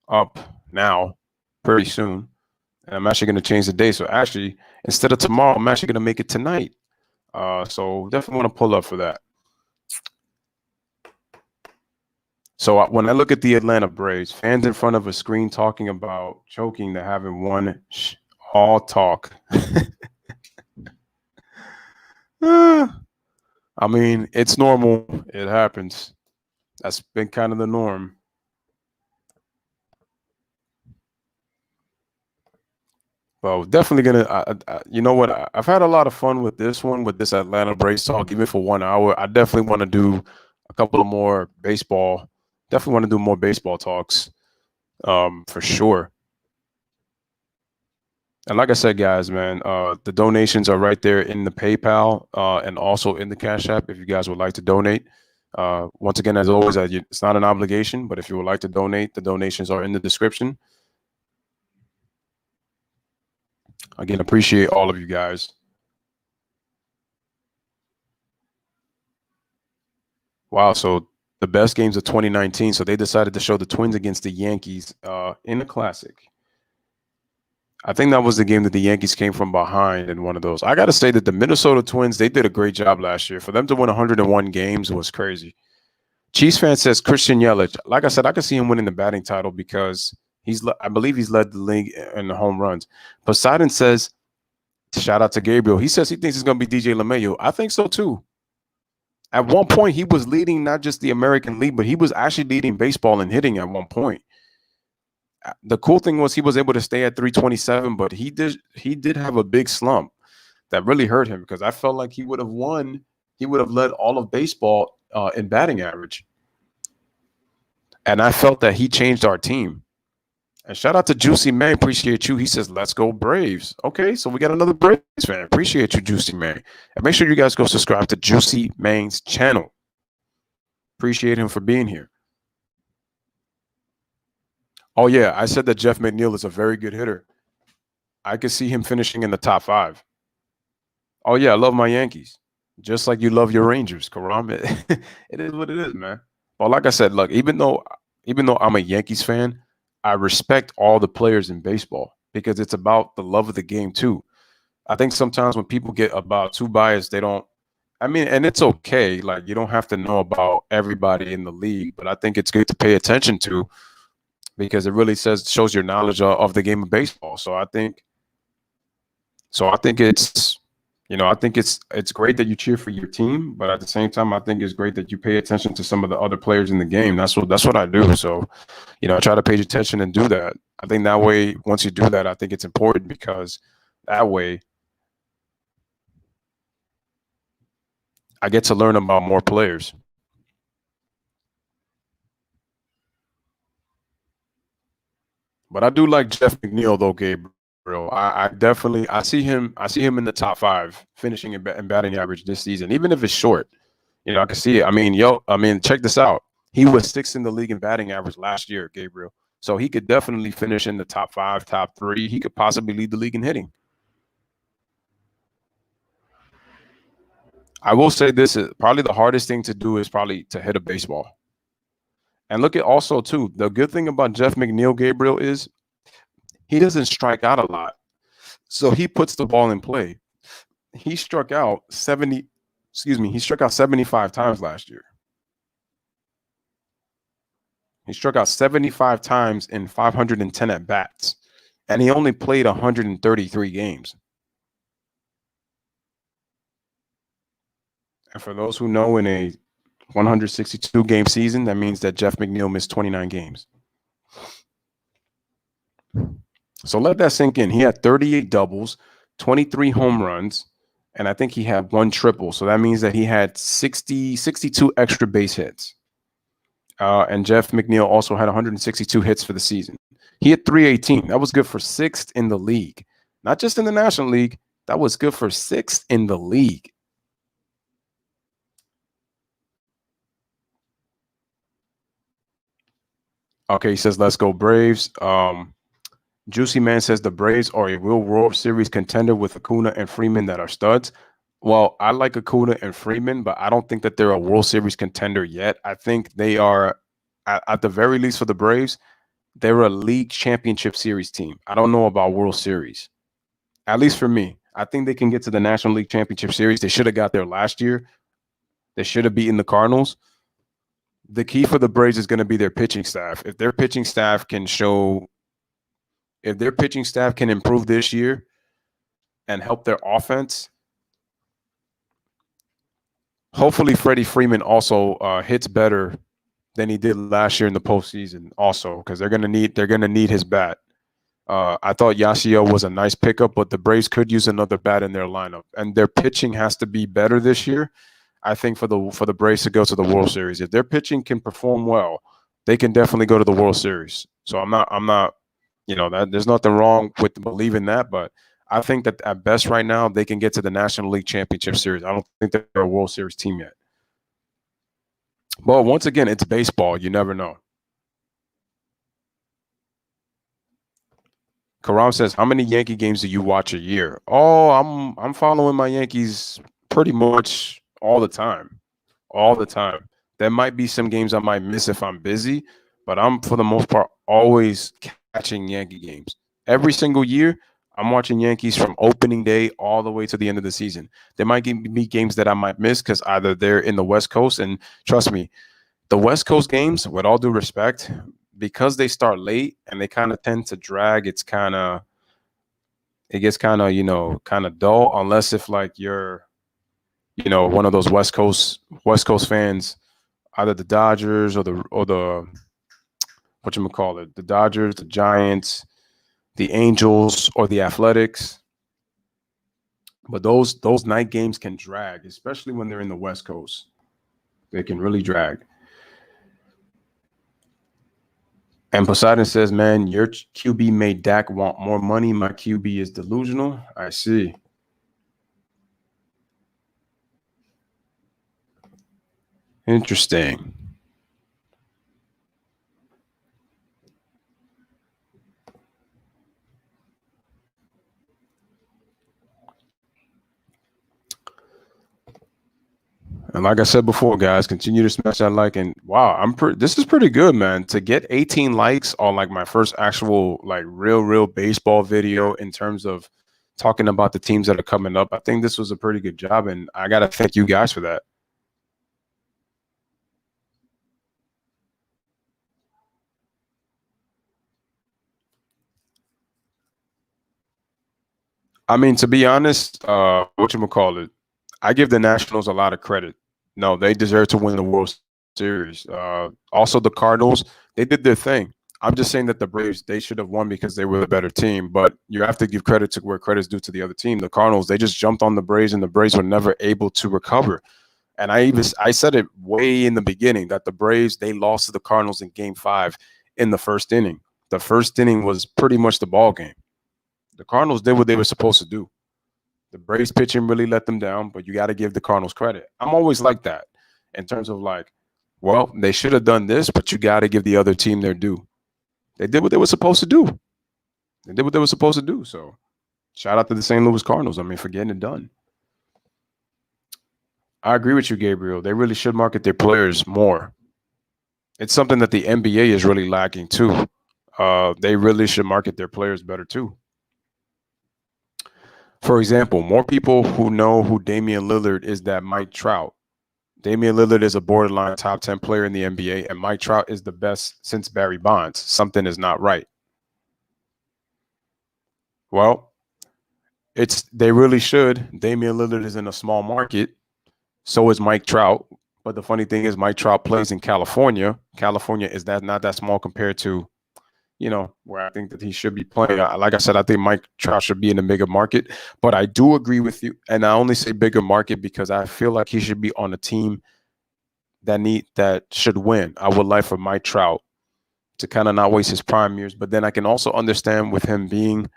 up now pretty soon. And I'm actually going to change the day. So actually, instead of tomorrow, I'm actually going to make it tonight. So definitely want to pull up for that. So when I look at the Atlanta Braves, fans in front of a screen talking about choking to having won, all talk. I mean, it's normal. It happens. That's been kind of the norm. Well, definitely gonna. You know what? I've had a lot of fun with this one, with this Atlanta Braves talk, even for 1 hour. I definitely want to do a couple of more baseball. Definitely want to do more baseball talks, for sure. And like I said, guys, man, the donations are right there in the PayPal and also in the Cash App if you guys would like to donate. Once again, as always, it's not an obligation, but if you would like to donate, the donations are in the description. Again, appreciate all of you guys. Wow, so the best games of 2019. So they decided to show the Twins against the Yankees in the Classic. I think that was the game that the Yankees came from behind in one of those. I got to say that the Minnesota Twins, they did a great job last year. For them to win 101 games was crazy. Chiefs fan says Christian Yelich. Like I said, I could see him winning the batting title because I believe he's led the league in the home runs. Poseidon says, shout out to Gabriel. He says he thinks it's going to be DJ LeMahieu. I think so too. At one point, he was leading not just the American League, but he was actually leading baseball in hitting at one point. The cool thing was he was able to stay at 327, but he did have a big slump that really hurt him because I felt like he would have won. He would have led all of baseball in batting average. And I felt that he changed our team. And shout out to Juicy Man. Appreciate you. He says, let's go Braves. Okay, so we got another Braves fan. Appreciate you, Juicy Man. And make sure you guys go subscribe to Juicy Man's channel. Appreciate him for being here. Oh, yeah, I said that Jeff McNeil is a very good hitter. I could see him finishing in the top 5. Oh, yeah, I love my Yankees. just like you love your Rangers, Karam. It is what it is, man. But like I said, look, even though I'm a Yankees fan, I respect all the players in baseball because it's about the love of the game too. I think sometimes when people get about too biased, they don't. I mean, and it's okay. Like you don't have to know about everybody in the league, but I think it's good to pay attention to because it really shows your knowledge of the game of baseball. So I think it's great that you cheer for your team, but at the same time, I think it's great that you pay attention to some of the other players in the game. That's what I do. So, I try to pay attention and do that. I think that way, once you do that, I think it's important because that way I get to learn about more players. But I do like Jeff McNeil though, Gabriel. I see him in the top five, finishing in batting average this season, even if it's short. I can see it. Check this out. He was sixth in the league in batting average last year, Gabriel. So he could definitely finish in the top five, top three. He could possibly lead the league in hitting. I will say this is probably the hardest thing to do is probably to hit a baseball. And look at also too, the good thing about Jeff McNeil, Gabriel, is he doesn't strike out a lot. So he puts the ball in play. He struck out 75 times last year. He struck out 75 times in 510 at bats, and he only played 133 games. And for those who know, in a 162 game season, that means that Jeff McNeil missed 29 games. So let that sink in. He had 38 doubles, 23 home runs, and I think he had one triple. So that means that he had 62 extra base hits. And Jeff McNeil also had 162 hits for the season. He had 318. That was good for sixth in the league. Not just in the National League. That was good for sixth in the league. Okay, he says, let's go Braves. Juicy Man says the Braves are a real World Series contender with Acuna and Freeman that are studs. Well, I like Acuna and Freeman, but I don't think that they're a World Series contender yet. I think they are, at the very least for the Braves, they're a league championship series team. I don't know about World Series. At least for me. I think they can get to the National League Championship Series. They should have got there last year. They should have beaten the Cardinals. The key for the Braves is going to be their pitching staff. If their pitching staff can improve this year and help their offense, hopefully Freddie Freeman also hits better than he did last year in the postseason. Also, because they're gonna need his bat. I thought Yasiel was a nice pickup, but the Braves could use another bat in their lineup, and their pitching has to be better this year. I think for the Braves to go to the World Series, if their pitching can perform well, they can definitely go to the World Series. So I'm not, that there's nothing wrong with believing that, but I think that at best right now they can get to the National League Championship Series. I don't think they're a World Series team yet. But once again, it's baseball. You never know. Karam says, "How many Yankee games do you watch a year?" Oh, I'm following my Yankees pretty much all the time. All the time. There might be some games I might miss if I'm busy, but I'm for the most part always catching Yankee games. Every single year, I'm watching Yankees from opening day all the way to the end of the season. There might be games that I might miss because either they're in the West Coast, and trust me, the West Coast games, with all due respect, because they start late and they kind of tend to drag, it gets kind of dull unless if like you're one of those West Coast fans, either the Dodgers or the whatchamacallit, the Dodgers, the Giants, the Angels, or the Athletics. But those night games can drag, especially when they're in the West Coast. They can really drag. And Poseidon says, man, your QB made Dak want more money. My QB is delusional. I see. Interesting. And like I said before, guys, continue to smash that like. And wow, this is pretty good, man. To get 18 likes on like my first actual like real baseball video in terms of talking about the teams that are coming up. I think this was a pretty good job, and I gotta thank you guys for that. I mean, to be honest, whatchamacallit, I give the Nationals a lot of credit. No, they deserve to win the World Series. Also, the Cardinals, they did their thing. I'm just saying that the Braves, they should have won because they were the better team. But you have to give credit to where credit's due to the other team. The Cardinals, they just jumped on the Braves, and the Braves were never able to recover. And I said it way in the beginning that the Braves, they lost to the Cardinals in Game 5 in the first inning. The first inning was pretty much the ball game. The Cardinals did what they were supposed to do. The Braves pitching really let them down, but you got to give the Cardinals credit. I'm always like that in terms of like, well, they should have done this, but you got to give the other team their due. They did what they were supposed to do. They did what they were supposed to do. So shout out to the St. Louis Cardinals, I mean, for getting it done. I agree with you, Gabriel. They really should market their players more. It's something that the NBA is really lacking too. They really should market their players better too. For example, more people who know who Damian Lillard is than Mike Trout. Damian Lillard is a borderline top 10 player in the NBA, and Mike Trout is the best since Barry Bonds. Something is not right. Well, they really should. Damian Lillard is in a small market. So is Mike Trout. But the funny thing is Mike Trout plays in California. California is not that small compared to, where I think that he should be playing. Like I said, I think Mike Trout should be in a bigger market. But I do agree with you. And I only say bigger market because I feel like he should be on a team that should win. I would like for Mike Trout to kind of not waste his prime years. But then I can also understand with him being,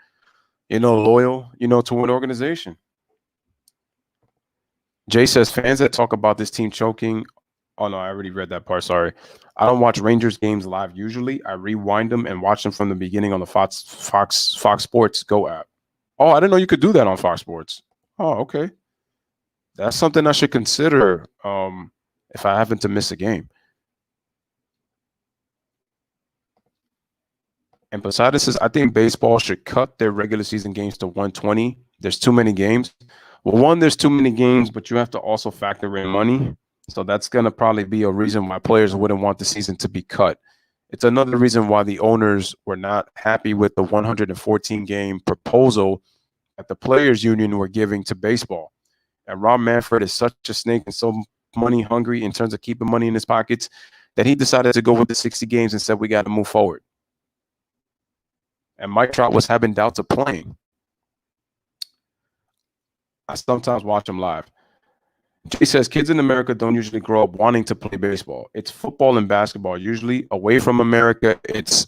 loyal, to an organization. Jay says fans that talk about this team choking. Oh no, I already read that part. Sorry. I don't watch Rangers games live usually. I rewind them and watch them from the beginning on the Fox Sports Go app. Oh, I didn't know you could do that on Fox Sports. Oh, okay. That's something I should consider if I happen to miss a game. And Poseidon says, I think baseball should cut their regular season games to 120. There's too many games. Well, one, there's too many games, but you have to also factor in money. So that's going to probably be a reason why players wouldn't want the season to be cut. It's another reason why the owners were not happy with the 114-game proposal that the players union were giving to baseball. And Rob Manfred is such a snake and so money hungry in terms of keeping money in his pockets that he decided to go with the 60 games and said, we got to move forward. And Mike Trout was having doubts of playing. I sometimes watch him live. Jay says kids in America don't usually grow up wanting to play baseball. It's football and basketball. Usually away from America, it's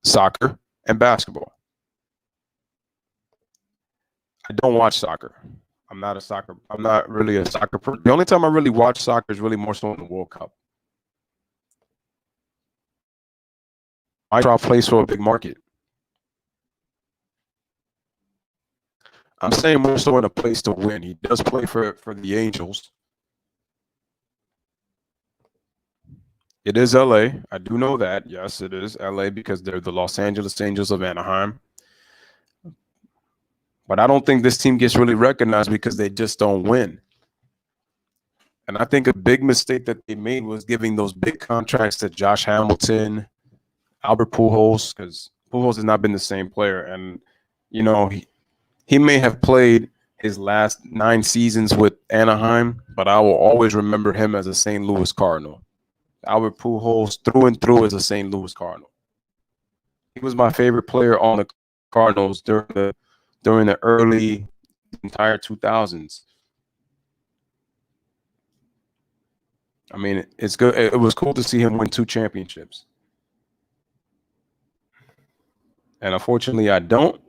soccer and basketball. I don't watch soccer. I'm not really a soccer person. The only time I really watch soccer is really more so in the World Cup. Mike Trout plays for a big market. I'm saying more so in a place to win. He does play for the Angels. It is LA. I do know that. Yes, it is LA because they're the Los Angeles Angels of Anaheim. But I don't think this team gets really recognized because they just don't win. And I think a big mistake that they made was giving those big contracts to Josh Hamilton, Albert Pujols, because Pujols has not been the same player. And, he may have played his last 9 seasons with Anaheim, but I will always remember him as a St. Louis Cardinal. Albert Pujols through and through is a St. Louis Cardinal. He was my favorite player on the Cardinals during the early entire 2000s. I mean, it's good. It was cool to see him win 2 championships. And unfortunately, I don't.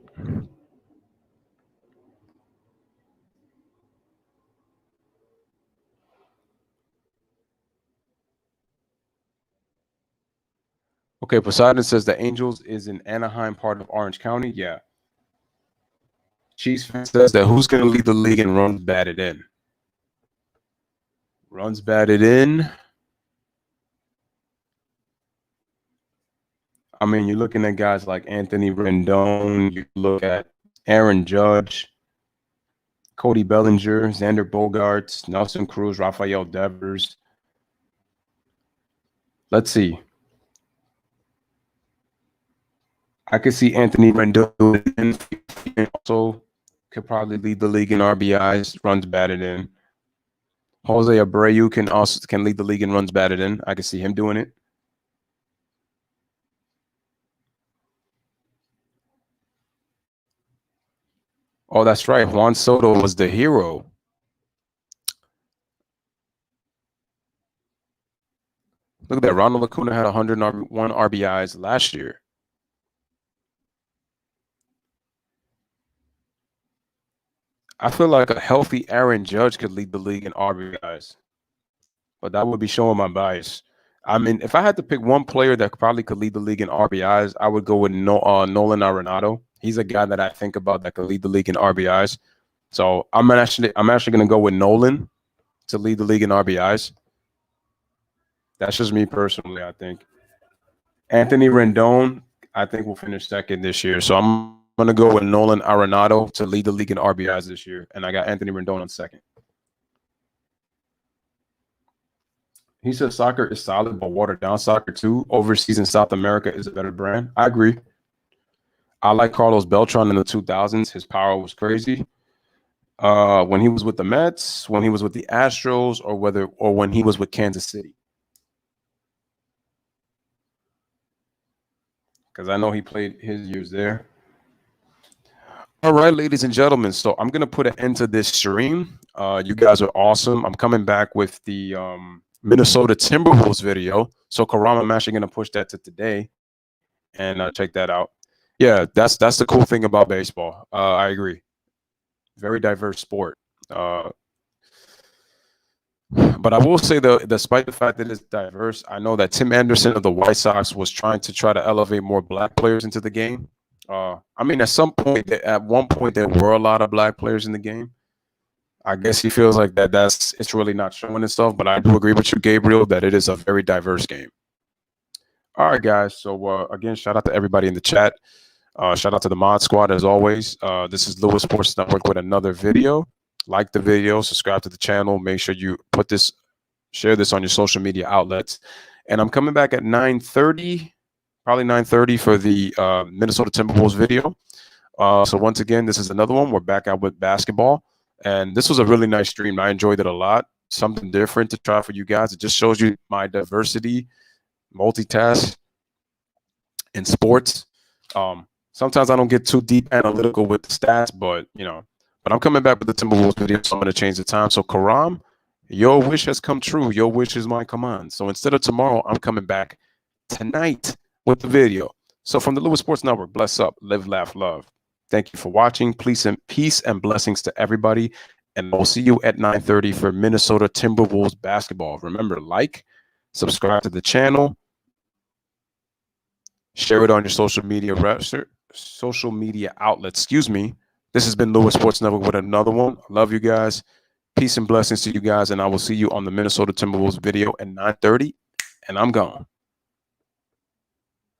Okay, Poseidon says the Angels is in Anaheim, part of Orange County. Yeah. Chiefs fan says that who's going to lead the league and runs batted in? Runs batted in. I mean, you're looking at guys like Anthony Rendon. You look at Aaron Judge, Cody Bellinger, Xander Bogaerts, Nelson Cruz, Rafael Devers. Let's see. I could see Anthony Rendon also could probably lead the league in RBIs, runs batted in. Jose Abreu can lead the league in runs batted in. I could see him doing it. Oh, that's right. Juan Soto was the hero. Look at that. Ronald Acuna had 101 RBIs last year. I feel like a healthy Aaron Judge could lead the league in RBIs, but that would be showing my bias. I mean, if I had to pick one player that probably could lead the league in RBIs, I would go with Nolan Arenado. He's a guy that I think about that could lead the league in RBIs. So I'm actually going to go with Nolan to lead the league in RBIs. That's just me personally, I think. Anthony Rendon, I think, will finish second this year. So I'm going to go with Nolan Arenado to lead the league in RBIs this year. And I got Anthony Rendon on second. He says soccer is solid, but watered down soccer too. Overseas in South America is a better brand. I agree. I like Carlos Beltran in the 2000s. His power was crazy. When he was with the Mets, when he was with the Astros, or when he was with Kansas City. Because I know he played his years there. All right, ladies and gentlemen. So I'm going to put an end to this stream. You guys are awesome. I'm coming back with the Minnesota Timberwolves video. So Karam, I'm actually going to push that to today and check that out. Yeah, that's the cool thing about baseball. I agree. Very diverse sport. But I will say, though, despite the fact that it's diverse, I know that Tim Anderson of the White Sox was trying to elevate more black players into the game. I mean, at one point, there were a lot of black players in the game. I guess he feels like it's really not showing itself, but I do agree with you, Gabriel, that it is a very diverse game. All right, guys. So again, shout out to everybody in the chat. Shout out to the Mod Squad as always. This is Louis Sports Network with another video. Like the video, subscribe to the channel. Make sure you share this on your social media outlets. And I'm coming back at 9:30, probably 9:30 for the Minnesota Timberwolves video. So once again, this is another one. We're back out with basketball. And this was a really nice stream. I enjoyed it a lot. Something different to try for you guys. It just shows you my diversity, multitask in sports. Sometimes I don't get too deep analytical with the stats, but I'm coming back with the Timberwolves video, so I'm going to change the time. So Karam, your wish has come true. Your wish is my command. So instead of tomorrow, I'm coming back tonight with the video. So from the Louis Sports Network, bless up, live, laugh, love. Thank you for watching. Peace and blessings to everybody. And we'll see you at 9:30 for Minnesota Timberwolves basketball. Remember, subscribe to the channel, share it on your social media outlets. Excuse me. This has been Louis Sports Network with another one. I love you guys. Peace and blessings to you guys. And I will see you on the Minnesota Timberwolves video at 9:30. And I'm gone.